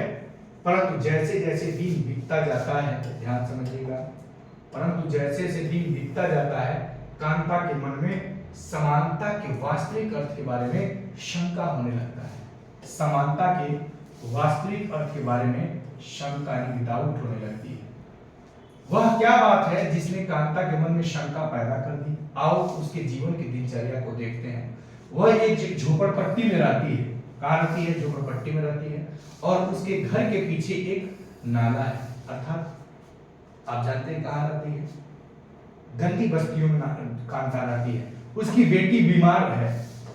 परंतु जैसे जैसे दिन बीतता जाता है, ध्यान समझिएगा, परंतु जैसे जैसे दिन बीतता जाता है, कांता के मन में समानता के वास्तविक अर्थ के बारे में शंका होने लगता है। समानता के वास्तविक अर्थ के बारे में शंका यानी डाउट होने लगती है। वह क्या बात है जिसने कांता के मन में शंका पैदा कर दी? आओ उसके जीवन की दिनचर्या को देखते हैं। वह एक झोपड़पट्टी में रहती है। कहाँ रहती है? झोपड़पट्टी में रहती है और उसके घर के पीछे एक नाला है, अर्थात आप जानते हैं कहाँ रहती है? गंदी बस्तियों में कांता रहती है। उसकी बेटी बीमार है,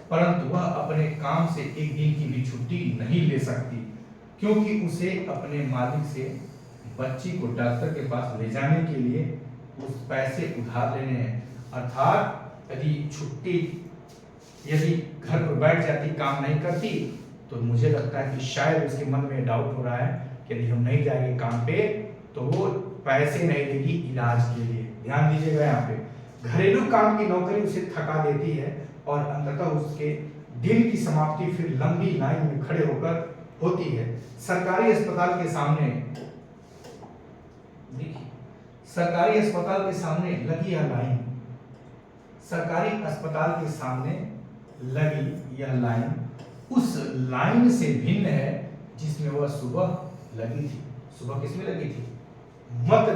परंतु वह अपने काम से एक दिन की भी छुट्टी नहीं ले सकती, क्योंकि उसे अपने मालिक से बच्ची को डॉक्टर के पास ले जाने के लिए उस पैसे उधार लेने हैं। अर्थात यदि घर पर बैठ जाती, काम नहीं करती, तो मुझे लगता है कि शायद उसके मन में डाउट हो रहा है कि यदि हम नहीं जाएंगे काम पे तो वो पैसे नहीं देगी इलाज के लिए। ध्यान दीजिएगा, यहाँ पे घरेलू काम की नौकरी उसे थका देती है और अंततः उसके दिन की समाप्ति फिर लंबी लाइन में खड़े होकर होती है। सरकारी अस्पताल के सामने, देखिए, सरकारी अस्पताल के सामने लगी यह लाइन, सरकारी अस्पताल के सामने लगी यह लाइन उस लाइन से भिन्न है जिसमें वह सुबह लगी थी। सुबह किसमें लगी थी? मत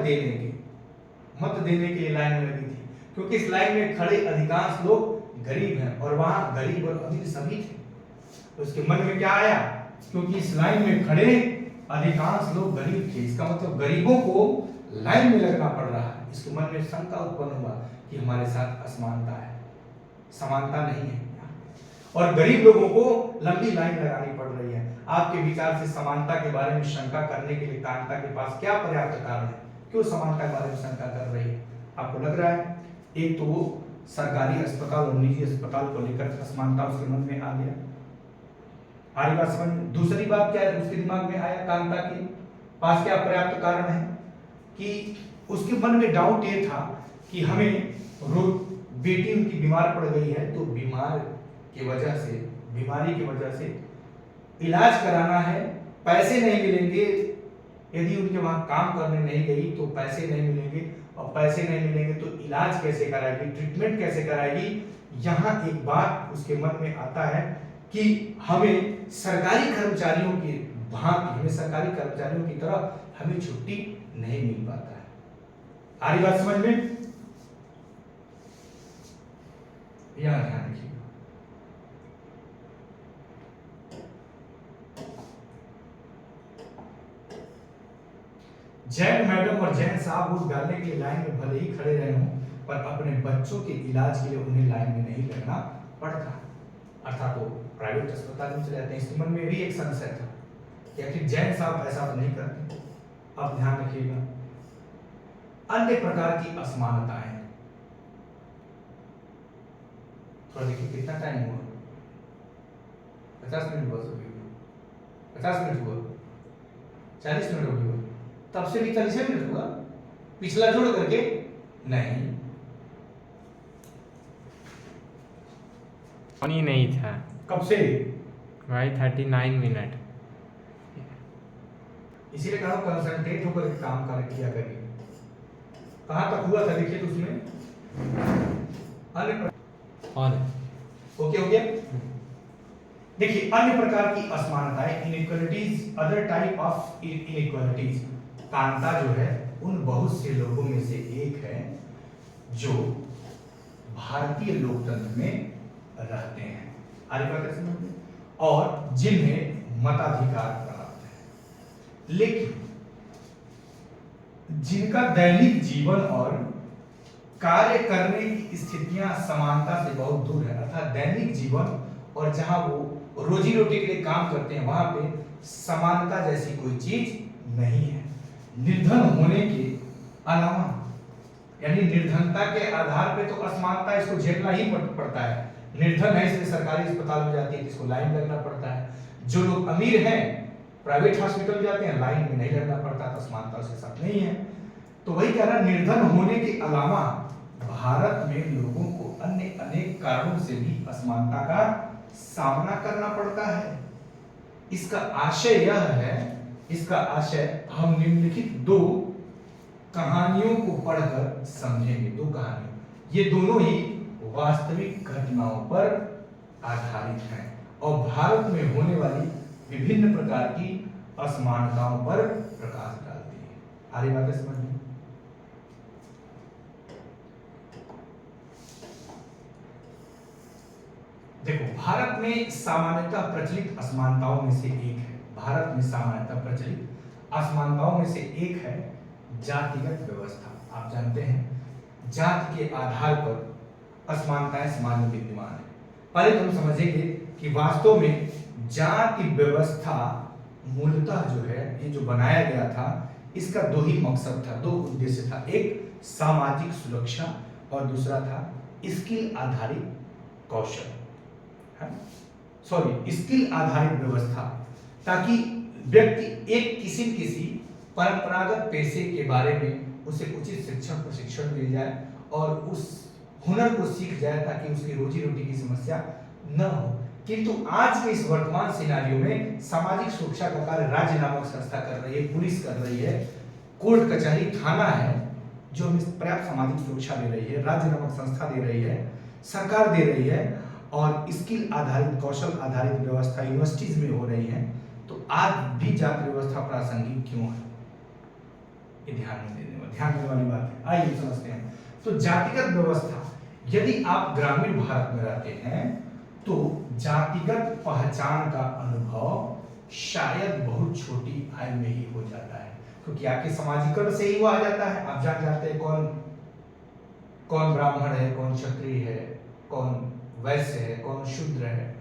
देने के लिए लाइन में लगी थी, क्योंकि इस लाइन में खड़े अधिकांश लोग गरीब हैं और वहां गरीब और अमीर सभी थे। तो उसके मन में क्या आया? क्योंकि इस लाइन में खड़े अधिकांश लोग गरीब थे, इसका मतलब गरीबों को लाइन में लगना पड़ रहा है। इसके मन में शंका उत्पन्न हुआ कि हमारे साथ असमानता है, समानता नहीं है और गरीब लोगों को लंबी लाइन लगानी पड़ रही है। आपके विचार से समानता के बारे में शंका करने के लिए कांता के पास क्या पर्याप्त कारण है? क्यों समानता के बारे में शंका कर रही है? आपको लग रहा है एक तो वो सरकारी अस्पताल और निजी अस्पताल को लेकर असमानता उसके मन में आ गया, आरी बात समझ में। दूसरी बात क्या है उसके दिमाग में आया? कांता के पास क्या पर्याप्त कारण है कि उसके मन में डाउट ये था कि हमें बेटी उनकी बीमार पड़ गई है, तो बीमारी की वजह से इलाज कराना है, पैसे नहीं मिलेंगे। यदि उनके वहां काम करने नहीं गई तो पैसे नहीं मिलेंगे और पैसे नहीं मिलेंगे तो इलाज कैसे कराएगी, ट्रीटमेंट कैसे कराएगी। यहाँ एक बात उसके मन में आता है कि हमें सरकारी कर्मचारियों की भांति, हमें सरकारी कर्मचारियों की तरह हमें छुट्टी नहीं मिल पाता है। आ रही बात समझ में? यहाँ ध्यान रखिए। जैन मैडम और जैन साहब वोट डालने के लिए लाइन में भले ही खड़े रहे हों, पर अपने बच्चों के इलाज के लिए उन्हें लाइन में नहीं लगना पड़ता, अर्थात वो प्राइवेट अस्पताल में चले जाते हैं। इसके मन में भी एक संशय था कि आखिर जैन साहब ऐसा तो नहीं करते। अब ध्यान रखिएगा, अन्य प्रकार की असमानताएं। थोड़ा देखिए कितना टाइम हुआ, 50 मिनट हुआ, 50 मिनट हुआ, 40 मिनट हो गए, तब से भी 40 मिनट हुआ, पिछला जोड़ करके नहीं। पानी नहीं था कब से भाई? 39 मिनट। इसीलिए कहा कंसंट्रेट होकर काम किया करिए। कहां तक हुआ था देखिए, तो उसमें अन्य ओके हो गया। देखिए, अन्य प्रकार की असमानताएं, inequalities, other type of inequalities. कांता जो है उन बहुत से लोगों में से एक है जो भारतीय लोकतंत्र में रहते हैं, और जिन्हें मताधिकार प्राप्त है। लेकिन जिनका दैनिक जीवन और कार्य करने की स्थितियां समानता से बहुत दूर है, अर्थात दैनिक जीवन और जहां वो रोजी रोटी के लिए काम करते हैं वहां पे समानता जैसी कोई चीज नहीं है। निर्धन होने के अलावा, यानी निर्धनता के आधार पे तो असमानता इसको झेलना ही पड़ता है। निर्धन है इसलिए सरकारी अस्पताल में जाती है इसको लाइन लगना पड़ता है। जो लोग अमीर हैं प्राइवेट हॉस्पिटल जाते हैं, लाइन में नहीं लगना पड़ता, तो असमानता उसके साथ नहीं है। तो वही कह रहा, निर्धन होने के अलावा भारत में लोगों को अन्य अनेक कारणों से भी असमानता का सामना करना पड़ता है। इसका आशय यह है, इसका आशय हम निम्नलिखित दो कहानियों को पढ़कर समझेंगे। दो कहानियां, ये दोनों ही वास्तविक घटनाओं पर आधारित हैं और भारत में होने वाली विभिन्न प्रकार की असमानताओं पर प्रकाश डालती है। आगे बातें समझ में? देखो, भारत में सामान्यतः प्रचलित असमानताओं में से एक है, भारत में सामान्यतः प्रचलित असमानताओं में से एक है जातिगत व्यवस्था। आप जानते हैं जाति के आधार पर असमानताएं समाज में विद्यमान है। पहले तो हम समझेंगे कि वास्तव में जाति व्यवस्था मूलतः जो है, ये जो बनाया गया था, इसका दो ही मकसद था, दो उद्देश्य था। एक सामाजिक सुरक्षा और दूसरा था स्किल आधारित कौशल, स्किल आधारित व्यवस्था, ताकि व्यक्ति एक किसी परंपरागत पेशे के बारे में उसे उचित शिक्षा प्रशिक्षण मिल जाए और उस हुनर को सीख जाए ताकि उसकी रोजी रोटी की समस्या न हो। किंतु आज के इस वर्तमान सिनारियो में सामाजिक सुरक्षा का कार्य राज्य नामक संस्था कर रही है, पुलिस कर रही है, कोर्ट कचहरी थाना है जो हमें पर्याप्त सामाजिक सुरक्षा दे रही है, राज्य नामक संस्था दे रही है, सरकार दे रही है, और स्किल आधारित कौशल आधारित व्यवस्था यूनिवर्सिटीज में हो रही है। तो आज भी जाति व्यवस्था प्रासंगिक क्यों है, ये ध्यान देने वाली बात है। आइए समझते हैं। तो जातिगत व्यवस्था, यदि आप ग्रामीण भारत में रहते हैं तो जातिगत पहचान का अनुभव शायद बहुत छोटी आयु में ही हो जाता है, क्योंकि आपके सामाजिकरण से ही वो आ जाता है। आप जानते हैं कौन ब्राह्मण है, कौन क्षत्रिय है, कौन वैश्य है, कौन शूद्र है।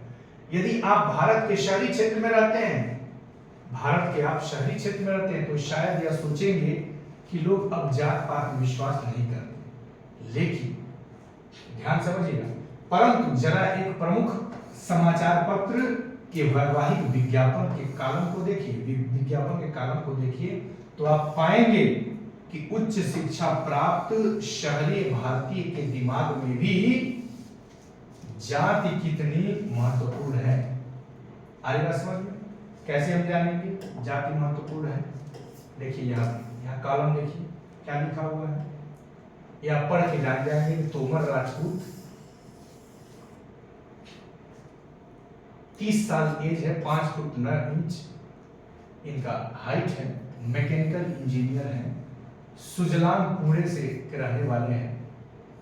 यदि आप भारत के शहरी क्षेत्र में रहते हैं, तो शायद यह सोचेंगे कि लोग अब जात पात में विश्वास नहीं करते। लेकिन ध्यान समझिएगा, परंतु जरा एक प्रमुख समाचार पत्र के वैवाहिक विज्ञापन के कॉलम को देखिए, तो आप पाएंगे कि उच्च शिक्षा प्राप्त शहरी भारतीय के दिमाग में भी जाति कितनी महत्वपूर्ण है। आएगा समझ में? कैसे हम जानेंगे जाति महत्वपूर्ण है? देखिए यहाँ कॉलम देखिए क्या लिखा हुआ है, या पढ़ के जान जाएंगे। तोमर राजपूत 30 साल एज है, 5 फुट 9 इंच इनका हाइट है, मैकेनिकल इंजीनियर है, सुजलाम पुणे से रहने वाले हैं,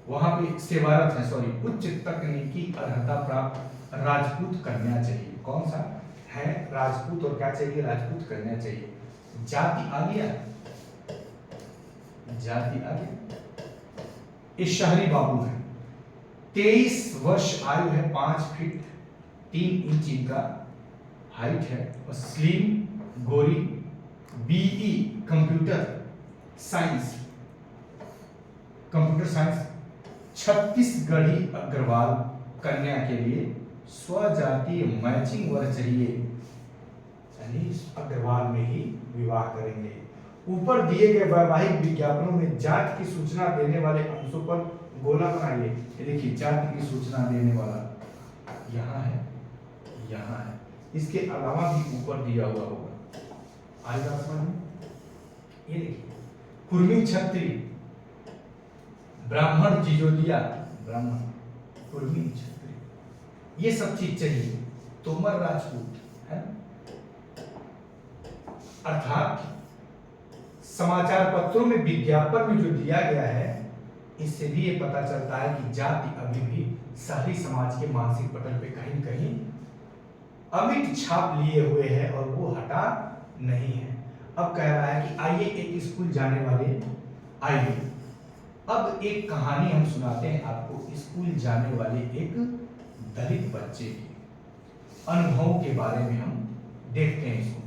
वहां पे सेवारत है, उच्च तकनीकी अर्हता प्राप्त राजपूत कन्या चाहिए। कौन सा है? राजपूत, और क्या चाहिए? राजपूत कन्या चाहिए। जाति आ गया, इस शहरी बाबू है, 23 वर्ष आयु है, 5 फीट 3 इंच इनका हाइट है, और स्लिम गोरी, BE computer science, Chhattisgarhi Agrawal कन्या के लिए स्वजातीय मैचिंग वर चाहिए, यानी अग्रवाल में ही विवाह करेंगे। ऊपर दिए गए वैवाहिक विज्ञापनों में जाति की सूचना देने वाले अंशों पर गोला बनाइए। ये देखिए जाति की सूचना देने वाला यहाँ है, इसके अलावा भी ऊपर दिया हुआ होगा। आएगा समझ में? ये देखिए कुर्मी क्षत्रिय, ब्राह्मण जिजोदिया, ब्राह्मण कुर्मी क्षत्रिय, ये सब चीज चाहिए। तोमर राजपूत है, अर्थात समाचार पत्रों में विज्ञापन में जो दिया गया है, इससे भी ये पता चलता है कि जाति अभी भी शहरी समाज के मानसिक पटल पे कहीं कहीं अमिट छाप लिए हुए है और वो हटा नहीं है। अब कह रहा है कि आइए एक स्कूल जाने वाले, आइए अब एक कहानी हम सुनाते हैं आपको स्कूल जाने वाले एक दलित बच्चे के अनुभव के बारे में हम देखते हैं इसको।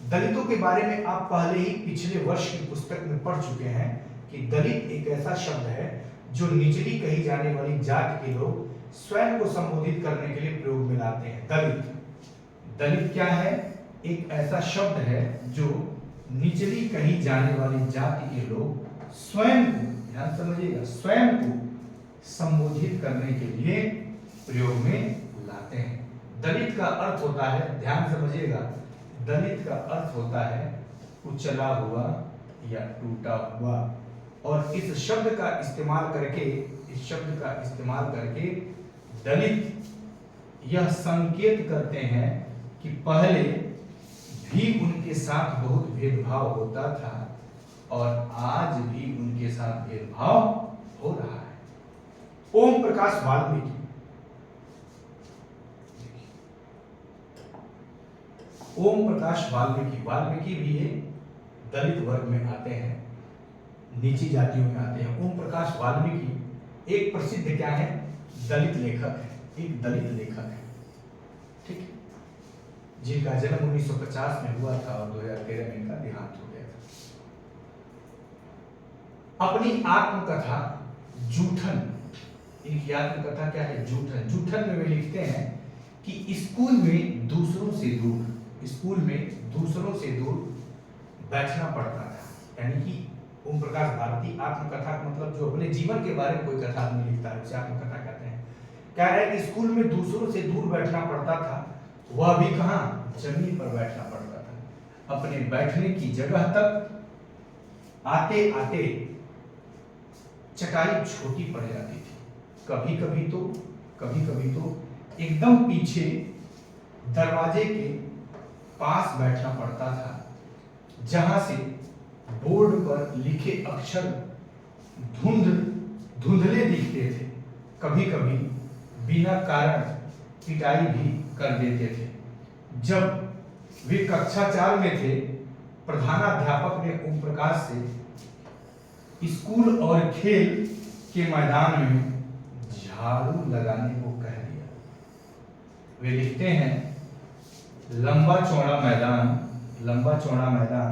दलितों के बारे में आप पहले ही पिछले वर्ष की पुस्तक में पढ़ चुके हैं कि दलित एक ऐसा शब्द है जो निचली कही जाने वाली जात के लोग स्वयं को संबोधित करने के लिए प्रयोग में लाते हैं। दलित क्या है? एक ऐसा शब्द है जो निचली कही जाने वाली जाति के लोग स्वयं को, ध्यान समझिएगा, स्वयं को संबोधित करने के लिए प्रयोग में लाते हैं। दलित का अर्थ होता है, ध्यान समझिएगा, दलित का अर्थ होता है कुचला हुआ या टूटा हुआ। और इस शब्द का इस्तेमाल करके दलित यह संकेत करते हैं कि पहले भी उनके साथ बहुत भेदभाव होता था और आज भी उनके साथ भेदभाव हो रहा है। ओम प्रकाश वाल्मीकि, ओम प्रकाश वाल्मीकि भी ये दलित वर्ग में आते हैं, नीची जातियों में आते हैं। ओम प्रकाश वाल्मीकि एक प्रसिद्ध क्या है? दलित लेखक है, एक दलित लेखक है, ठीक है, जिनका जन्म 1950 में हुआ था और 2013 में इनका देहांत हो गया था। अपनी आत्मकथा जूठन, इनकी आत्मकथा क्या है? जूठन में वे लिखते हैं कि स्कूल में दूसरों से दूर बैठना पड़ता था। यानी कि ओम प्रकाश भारती आत्मकथा का मतलब जो अपने जीवन के बारे में कोई कथा नहीं लिखता है उसे आत्मकथा कहते हैं। कह रहा है कि स्कूल में दूसरों से दूर बैठना पड़ता था, वह भी कहां? जमीन पर बैठना पड़ता था। अपने बैठने की जगह तक आते आते चटाई छोटी पड़ जाती थी। कभी कभी तो एकदम पीछे दरवाजे के पास बैठना पड़ता था, जहां से बोर्ड पर लिखे अक्षर धुंधले दिखते थे। कभी कभी बिना कारण पिटाई भी कर देते थे। जब वे कक्षा 4 में थे, प्रधानाध्यापक ने ओम प्रकाश से स्कूल और खेल के मैदान में झाड़ू लगाने को कह दिया। वे लिखते हैं, लंबा चौड़ा मैदान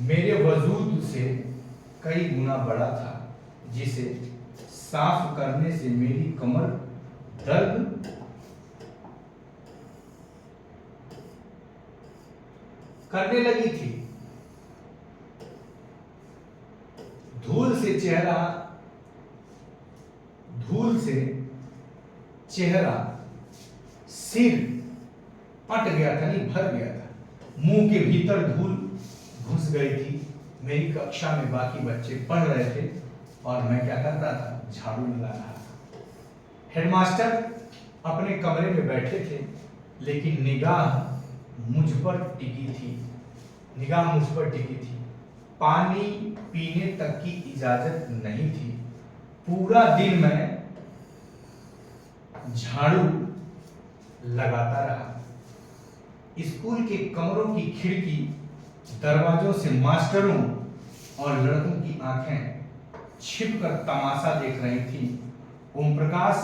मेरे वजूद से कई गुना बड़ा था, जिसे साफ करने से मेरी कमर दर्द करने लगी थी। धूल से चेहरा सिर पट गया था, नहीं भर गया था। मुंह के भीतर धूल घुस गई थी। मेरी कक्षा में बाकी बच्चे पढ़ रहे थे और मैं क्या कर रहा था? झाड़ू लगा रहा था। हेडमास्टर अपने कमरे में बैठे थे, लेकिन निगाह मुझ पर टिकी थी। पानी पीने तक की इजाजत नहीं थी। पूरा दिन मैं झाड़ू लगाता रहा। स्कूल के कमरों की खिड़की दरवाजों से मास्टरों और लड़कों की आंखें छिपकर तमाशा देख रही थी। ओम प्रकाश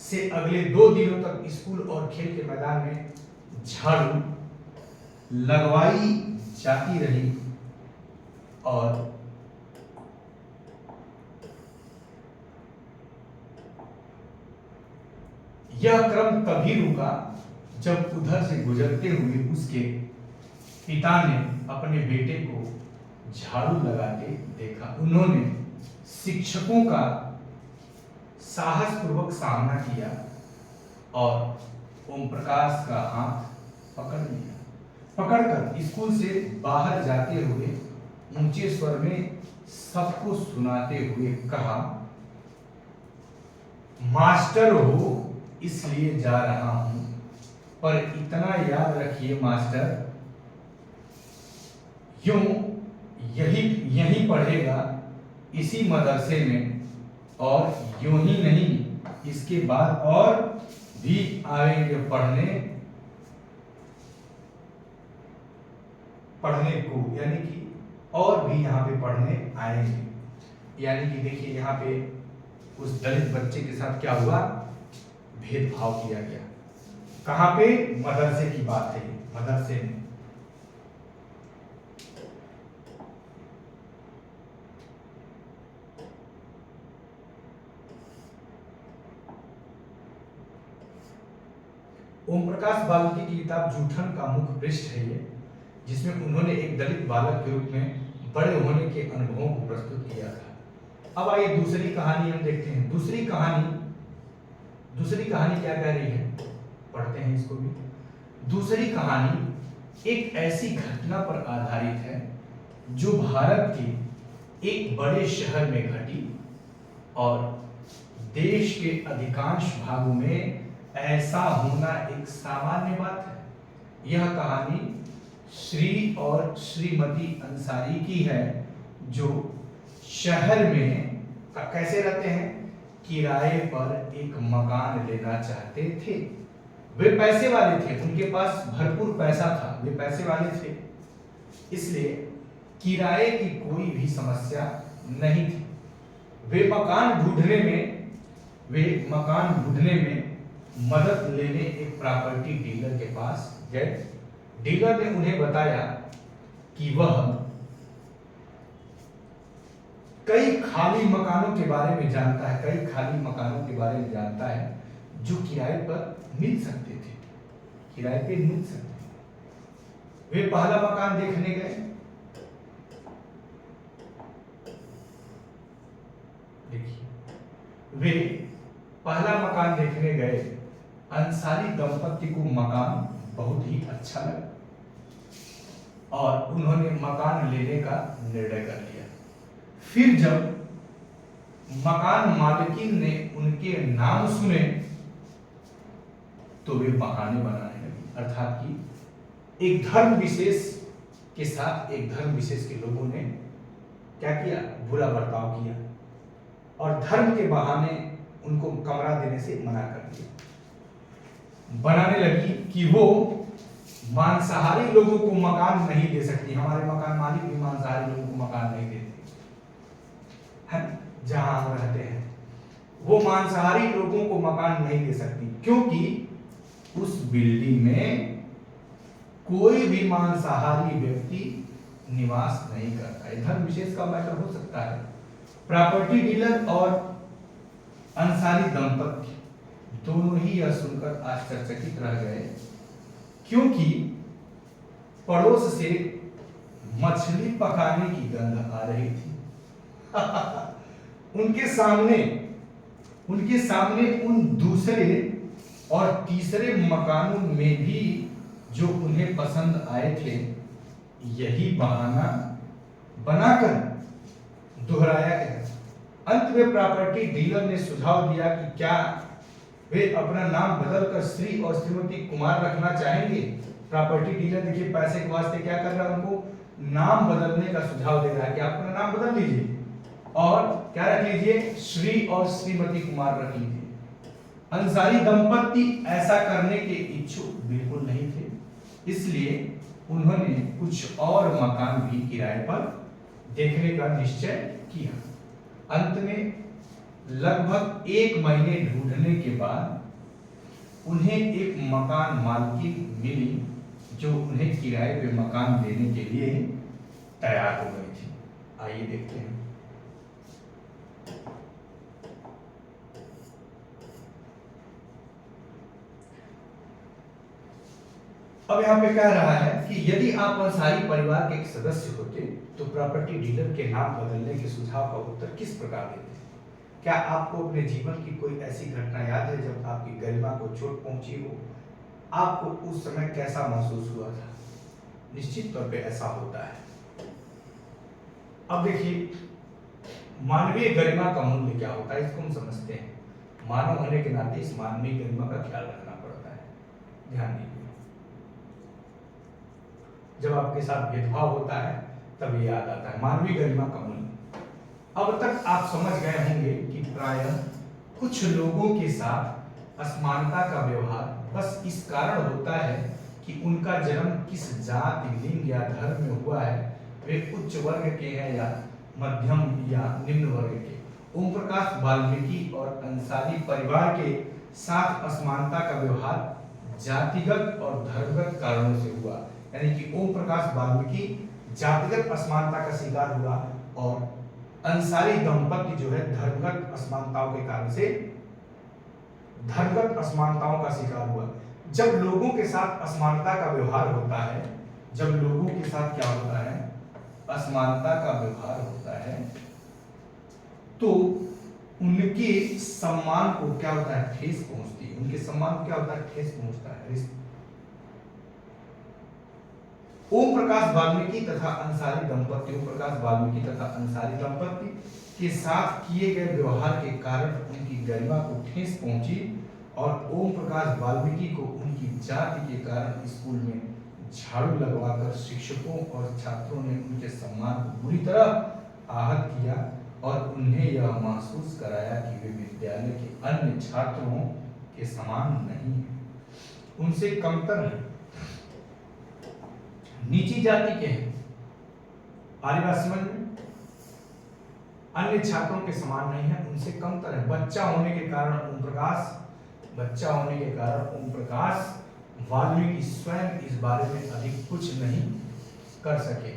से अगले 2 दिनों तक स्कूल और खेल के मैदान में झाड़ू लगवाई जाती रही और यह क्रम तभी रुका जब उधर से गुजरते हुए उसके पिता ने अपने बेटे को झाड़ू लगाते देखा। उन्होंने शिक्षकों का साहसपूर्वक सामना किया और ओम प्रकाश का हाथ पकड़कर स्कूल से बाहर जाते हुए ऊंचे स्वर में सबको सुनाते हुए कहा, मास्टर हो इसलिए जा रहा हूं, पर इतना याद रखिए मास्टर, यूं यही पढ़ेगा इसी मदरसे में, और यूं ही नहीं इसके बाद और भी आएंगे पढ़ने को, यानी कि और भी यहाँ पे पढ़ने आएंगे। यानी कि देखिए यहाँ पे उस दलित बच्चे के साथ क्या हुआ, भेदभाव किया गया। कहाँ पे, मदरसे की बात है, मदरसे में। ओम प्रकाश बाल्की की किताब जूठन का मुख्य पृष्ठ है ये, जिसमें उन्होंने एक दलित बालक के रूप में बड़े होने के अनुभवों को प्रस्तुत किया था। अब आइए दूसरी कहानी हम देखते हैं। दूसरी कहानी क्या कह रही है, पढ़ते हैं इसको भी। दूसरी कहानी एक ऐसी घटना पर आधारित है जो भारत के एक बड़े शहर में घटी और देश के अधिकांश भागों में ऐसा होना एक सामान्य बात है। यह कहानी श्री और श्रीमती अंसारी की है, जो शहर में कैसे रहते हैं, किराए पर एक मकान लेना चाहते थे। वे पैसे वाले थे, उनके पास भरपूर पैसा था, वे पैसे वाले थे, इसलिए किराए की कोई भी समस्या नहीं थी। वे मकान ढूंढने में मदद लेने एक प्रॉपर्टी डीलर के पास गए। डीलर ने उन्हें बताया कि वह कई खाली मकानों के बारे में जानता है, जो किराए पर मिल सकते थे, किराए पे मिल सकते थे। वे पहला मकान देखने गए। देखिए, वे पहला मकान देखने गए। अंसारी दंपति को मकान बहुत ही अच्छा लगा और उन्होंने मकान लेने का निर्णय कर लिया। फिर जब मकान मालिकिन ने उनके नाम सुने तो वे बहाने बनाने लगी, अर्थात कि एक धर्म विशेष के लोगों ने क्या किया, बुरा बर्ताव किया और धर्म के बहाने उनको कमरा देने से मना कर दिया। बनाने लगी कि वो मांसाहारी लोगों को मकान नहीं दे सकती। हमारे मकान मालिक भी मांसाहारी लोगों को मकान नहीं देते हैं, जहां हम रहते हैं वो मांसाहारी लोगों को मकान नहीं दे सकती, क्योंकि उस बिल्डिंग में कोई भी मांसाहारी व्यक्ति निवास नहीं करता है। धर्म विशेष का मैटर हो सकता है। प्रॉपर्टी डीलर और अंसारी दंपति दोनों ही यह सुनकर आश्चर्यचकित रह गए, क्योंकि पड़ोस से मछली पकाने की गंध आ रही थी। उनके सामने उन दूसरे और तीसरे मकानों में भी जो उन्हें पसंद आए थे, यही बहाना बनाकर दोहराया गया। अंत में प्रॉपर्टी डीलर ने सुझाव दिया कि क्या वे अपना नाम बदलकर श्री और श्रीमती कुमार रखना चाहेंगे। प्रॉपर्टी डीलर देखिए पैसे के वास्ते क्या कर रहा है, उनको नाम बदलने का सुझाव दे रहा है कि अपना नाम बदल लीजिए और क्या रख लीजिए, श्री और श्रीमती कुमार रख लीजिए। अंसारी दंपति ऐसा करने के इच्छुक बिल्कुल नहीं थे, इसलिए उन्होंने कुछ और मकान भी किराए पर देखने का निश्चय किया। अंत में लगभग 1 महीने ढूंढने के बाद उन्हें एक मकान मालकिन मिली, जो उन्हें किराए पे मकान देने के लिए तैयार हो गई थी। आइए देखते हैं। अब यहाँ पे कह रहा है कि यदि आप अंसारी परिवार के एक सदस्य होते तो प्रॉपर्टी डीलर के नाम बदलने के सुझाव का उत्तर किस प्रकार देते? क्या आपको अपने जीवन की कोई ऐसी घटना याद है जब आपकी गरिमा को चोट पहुंची हो? आपको उस समय कैसा महसूस हुआ था? निश्चित तौर पे ऐसा होता है। अब देखिए, मानवीय गरिमा का मूल्य क्या होता है, इसको हम समझते हैं। मानव होने के नाते इस मानवीय गरिमा का ख्याल रखना पड़ता है। ध्यान दीजिए, जब आपके साथ भेदभाव होता है तब ये याद आता है मानवीय गरिमा का मूल्य। अब तक आप समझ गए होंगे कि प्रायः कुछ लोगों के साथ असमानता का व्यवहार बस इस कारण होता है कि उनका जन्म किस जाति, लिंग या धर्म में हुआ है, वे उच्च वर्ग के हैं या मध्यम या निम्न वर्ग के। ओम प्रकाश वाल्मीकि और अंसारी परिवार के साथ असमानता का व्यवहार जातिगत और धर्मगत कारणों से हुआ। यानी कि ओम प्रकाश वाल्मीकि जातिगत असमानता का शिकार हुआ और अंसारी दंपति जो है धर्मगत असमानताओं के कारण से धर्मगत असमानताओं का शिकार हुआ। जब लोगों के साथ असमानता का व्यवहार होता है, जब लोगों के साथ क्या होता है, असमानता का व्यवहार होता है, तो उनके सम्मान को क्या होता है, ठेस पहुंचती है। उनके सम्मान को क्या होता है, ठेस पहुंचता है। ओम प्रकाश वाल्मीकि तथा अंसारी दंपति, ओम प्रकाश वाल्मीकि तथा अंसारी दंपति के साथ किए गए व्यवहार के कारण उनकी गरिमा को ठेस पहुंची और ओम प्रकाश वाल्मीकि को उनकी जाति के कारण स्कूल में झाड़ू लगवाकर शिक्षकों और छात्रों ने उनके सम्मान को बुरी तरह आहत किया और उन्हें यह महसूस कराया कि वे विद्यालय के अन्य छात्रों के समान नहीं हैं, उनसे कमतर हैं, नीची जाति के हैं। आरी बात समझ में? अन्य छात्रों के समान नहीं है, उनसे कमतर है। बच्चा होने के कारण ओम प्रकाश वाल्मीकि स्वयं इस बारे में अधिक कुछ नहीं कर सके,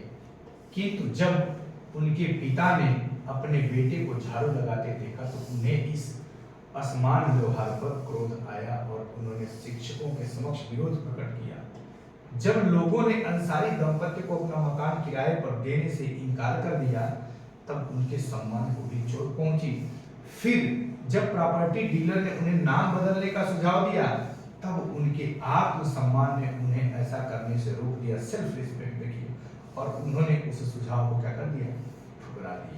किंतु जब उनके पिता ने अपने बेटे को झाड़ू लगाते देखा तो उन्हें इस असमान व्यवहार पर क्रोध आया और उन्होंने शिक्षकों के समक्ष विरोध प्रकट किया। जब लोगों ने अंसारी दंपति को अपना मकान किराए पर देने से इनकार कर दिया तब उनके सम्मान को भी चोट पहुंची। फिर जब प्रॉपर्टी डीलर ने उन्हें नाम बदलने का सुझाव दिया तब उनके आत्मसम्मान ने उन्हें ऐसा करने से रोक दिया, सेल्फ रिस्पेक्ट देखिए, और उन्होंने उस सुझाव को क्या कर दिया, ठुकरा दिया।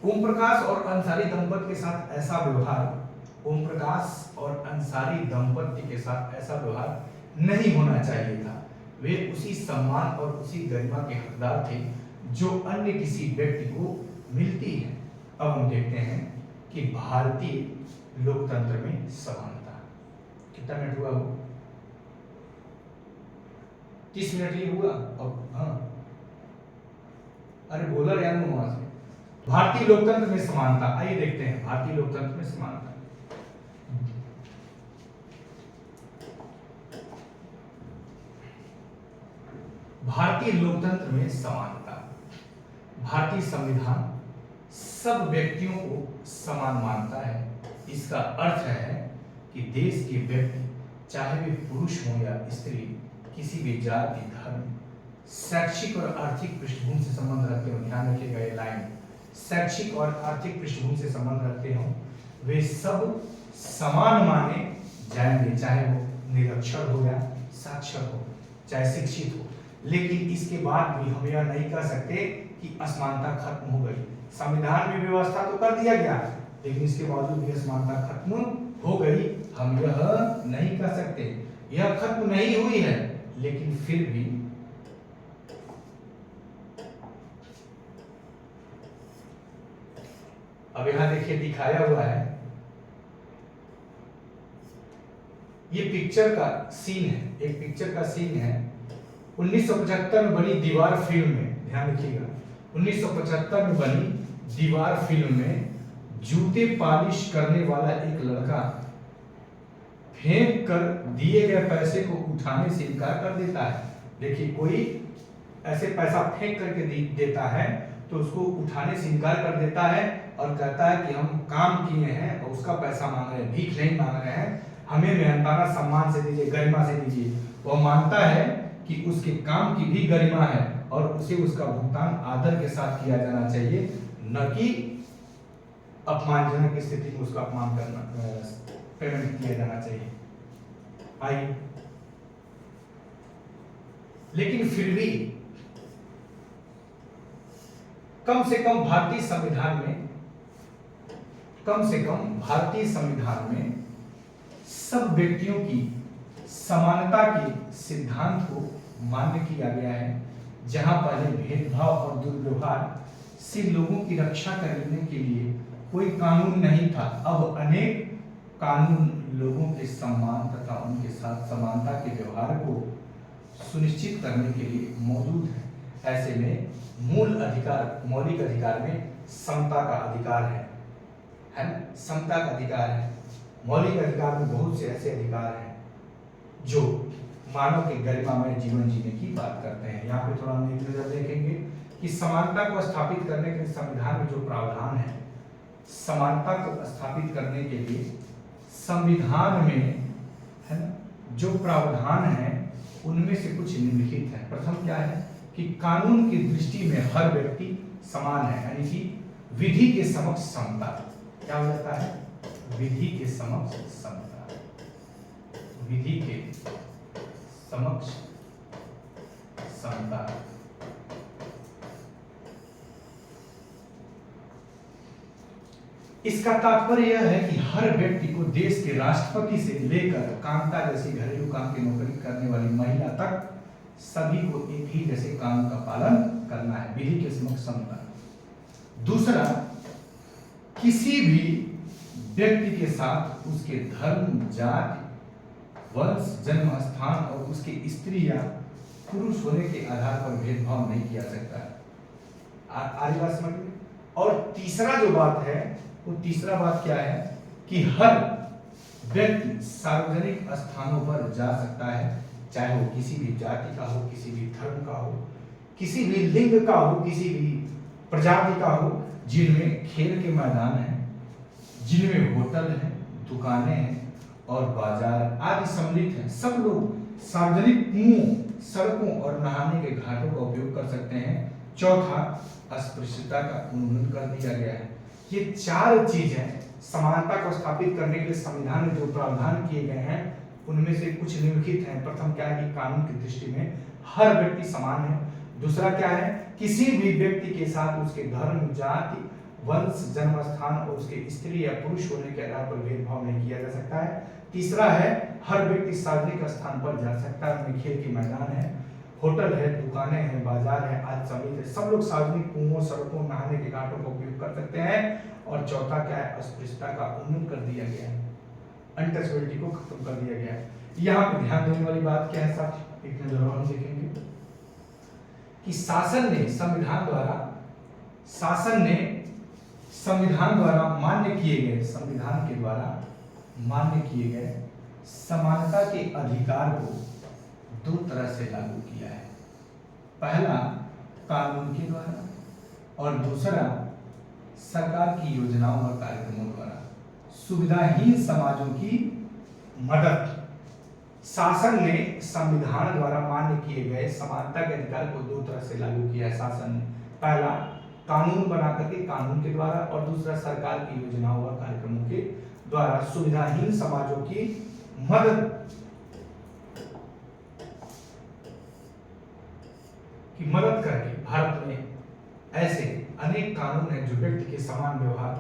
ओम प्रकाश और अंसारी दंपति के साथ ऐसा व्यवहार, ओम प्रकाश और अंसारी दंपति के साथ ऐसा व्यवहार नहीं होना चाहिए था। वे उसी सम्मान और उसी गरिमा के हकदार थे जो अन्य किसी व्यक्ति को मिलती है। अब हम देखते हैं कि भारतीय लोकतंत्र में समानता। कितना मिनट हुआ वो? 30 मिनट ही हुआ। अब हाँ, अरे बोला यार वहां से। भारतीय लोकतंत्र में समानता, आइए देखते हैं भारतीय लोकतंत्र में समानता। भारतीय लोकतंत्र में समानता। भारतीय संविधान सब व्यक्तियों को समान मानता है। इसका अर्थ है कि देश के व्यक्ति चाहे वे पुरुष हों या स्त्री, किसी भी जाति, धर्म, शैक्षिक और आर्थिक पृष्ठभूमि से संबंध रखते हो, ध्यान रखिएगा ये लाइन, शैक्षिक और आर्थिक पृष्ठभूमि से संबंध रखते हो, वे सब समान माने जाएंगे, चाहे वो निरक्षर हो या साक्षर हो, चाहे शिक्षित हो। लेकिन इसके बाद भी हम यह नहीं कह सकते कि असमानता खत्म हो गई। संविधान में व्यवस्था तो कर दिया गया, लेकिन इसके बावजूद भी असमानता खत्म हो गई, हम यह नहीं कह सकते। यह खत्म नहीं हुई है, लेकिन फिर भी अब यहां देखिए दिखाया हुआ है, ये पिक्चर का सीन है, एक पिक्चर का सीन है 1975 में बनी दीवार फिल्म में, ध्यान रखिएगा 1975 में बनी दीवार फिल्म में जूते पॉलिश करने वाला एक लड़का फेंक कर दिए गए पैसे को उठाने से इनकार कर देता है। देखिए कोई ऐसे पैसा फेंक करके देता है तो उसको उठाने से इनकार कर देता है और कहता है कि हम काम किए हैं और उसका पैसा मांग रहे हैं, भीख नहीं मांग रहे हैं, हमें मेहनताना सम्मान से दीजिए, गरिमा से दीजिए। वह मानता है कि उसके काम की भी गरिमा है और उसे उसका भुगतान आदर के साथ किया जाना चाहिए, न कि अपमानजनक स्थिति में उसका अपमान करना, पेमेंट किया जाना चाहिए। आइए, लेकिन फिर भी कम से कम भारतीय संविधान में सब व्यक्तियों की समानता के सिद्धांत को मान्य किया गया है। जहां पहले भेदभाव और दुर्व्यवहार से लोगों की रक्षा करने के लिए कोई कानून नहीं था, अब अनेक कानून लोगों के सम्मान तथा उनके साथ समानता के व्यवहार को सुनिश्चित करने के लिए मौजूद है। ऐसे में मूल अधिकार, मौलिक अधिकार में समता का अधिकार है ना, समता का अधिकार है। मौलिक अधिकार में बहुत से ऐसे अधिकार हैं जो मानव के गरिमामय जीवन जीने की बात करते हैं। यहाँ पे थोड़ा हम एक नजर देखेंगे कि समानता को स्थापित करने के लिए संविधान में जो प्रावधान है, समानता को स्थापित करने के लिए संविधान में, है ना, जो प्रावधान है उनमें से कुछ निम्नलिखित है। प्रथम क्या है कि कानून की दृष्टि में हर व्यक्ति समान है, यानी कि विधि के समक्ष समता। क्या हो जाता है? विधि के समक्ष समता, विधि के समक्ष समता। इसका तात्पर्य यह है कि हर व्यक्ति को देश के राष्ट्रपति से लेकर कांता जैसी घरेलू काम की नौकरी करने वाली महिला तक सभी को एक ही जैसे कानून का पालन करना है, विधि के समक्ष समता। दूसरा, किसी भी व्यक्ति के साथ उसके धर्म, जाति, वंश, जन्म स्थान और उसके स्त्री या पुरुष होने के आधार पर भेदभाव नहीं किया सकता है। आगे बात समझ में। और तीसरा जो बात है, वो तीसरा बात क्या है कि हर व्यक्ति सार्वजनिक स्थानों पर जा सकता है, चाहे वो किसी भी जाति का हो, किसी भी धर्म का हो, किसी भी लिंग का हो, किसी भी प्रजाति का हो, जिनमें खेल के मैदान हैं, जिनमें होटल हैं, दुकानें हैं और बाजार आदि सम्मिलित हैं। सब लोग सार्वजनिक कुओं, सड़कों और नहाने के घाटों का उपयोग कर सकते हैं। चौथा, अस्पृश्यता का उन्मूलन कर दिया गया है। ये चार चीजें समानता को स्थापित करने के लिए संविधान में जो प्रावधान किए गए हैं उनमें से कुछ निम्नलिखित हैं। प्रथम क्या है कि कानून की दृष्टि में हर व्यक्ति समान है। दूसरा क्या है, किसी भी व्यक्ति के साथ उसके धर्म, जाति, वंश, जन्म स्थान और उसके स्त्री या पुरुष होने के आधार पर भेदभाव नहीं किया जा सकता है। तीसरा है, हर व्यक्ति सार्वजनिक स्थान पर जा सकता है, उनमें खेल के मैदान है, होटल है, दुकानें हैं, बाजार है आदि सम्मिलित है। सब लोग सार्वजनिक कुओं, सड़कों, नहाने के घाटों का उपयोग कर सकते हैं। और चौथा क्या है, अस्पृश्यता का उन्मूलन कर दिया गया है, अनटचेबिलिटी को खत्म कर दिया गया है। यहाँ पे ध्यान देने वाली बात क्या है साहब, एक नजर और हम देखेंगे कि शासन ने संविधान द्वारा मान्य किए गए, संविधान के द्वारा मान्य किए गए समानता के अधिकार को दो तरह से लागू किया है। पहला कानून के द्वारा और दूसरा सरकार की योजनाओं और कार्यक्रमों द्वारा। सुविधाहीन समाजों की मदद। शासन ने संविधान द्वारा मान्य किए गए समानता के अधिकार को दो तरह से लागू किया है शासन ने। पहला कानून बना करके, कानून के द्वारा, और दूसरा सरकार की योजनाओं और कार्यक्रमों के द्वारा सुविधाहीन समाजों की मदद करके भारत में ऐसे अनेक कानून हैं जो व्यक्ति के समान व्यवहार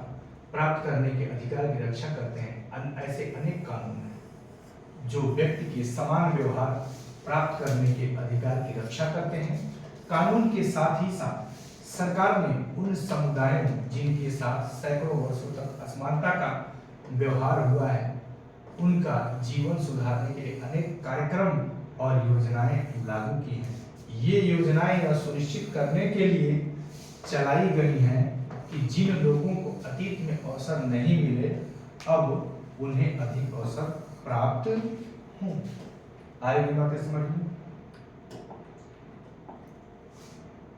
प्राप्त करने के अधिकार की रक्षा करते हैं। ऐसे अनेक कानून हैं जो व्यक्ति के समान व्यवहार प्राप्त करने के अधिकार की रक्षा करते हैं। कानून के साथ ही साथ सरकार ने उन समुदायों जिनके साथ सैकड़ों वर्षों तक असमानता का व्यवहार हुआ है, उनका जीवन सुधारने के लिए अनेक कार्यक्रम और योजनाएं लागू की हैं। ये योजनाएं यह सुनिश्चित करने के लिए चलाई गई हैं कि जिन लोगों को अतीत में अवसर नहीं मिले, अब उन्हें अधिक अवसर प्राप्त हों। आगे की बातें समझ लो।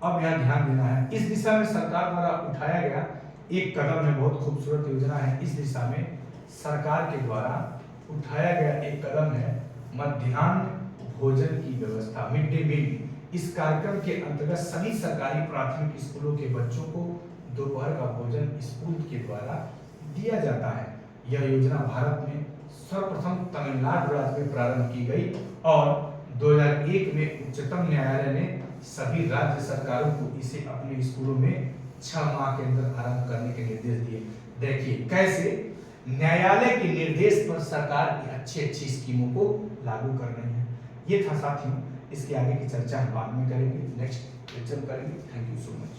अब यहाँ ध्यान देना है, इस दिशा में सरकार द्वारा उठाया गया एक कदम है, बहुत खूबसूरत योजना है। इस दिशा में सरकार के द्वारा उठाया गया एक कदम है मध्याह्न भोजन की व्यवस्था, मिड डे मील। इस कार्यक्रम के अंतर्गत सभी सरकारी प्राथमिक स्कूलों के बच्चों को दोपहर का भोजन स्कूल के द्वारा दिया जाता है। यह योजना भारत में सर्वप्रथम तमिलनाडु राज्य में प्रारंभ की गई और 2001 में उच्चतम न्यायालय ने सभी राज्य सरकारों को इसे अपने स्कूलों में 6 माह के अंदर आरंभ करने के निर्देश दिए। देखिए कैसे न्यायालय के निर्देश पर सरकार की अच्छी स्कीमों को लागू कर रही है। ये था साथियों, इसके आगे की चर्चा हम बाद में करेंगे, नेक्स्ट लेक्चर करेंगे। Thank you so much.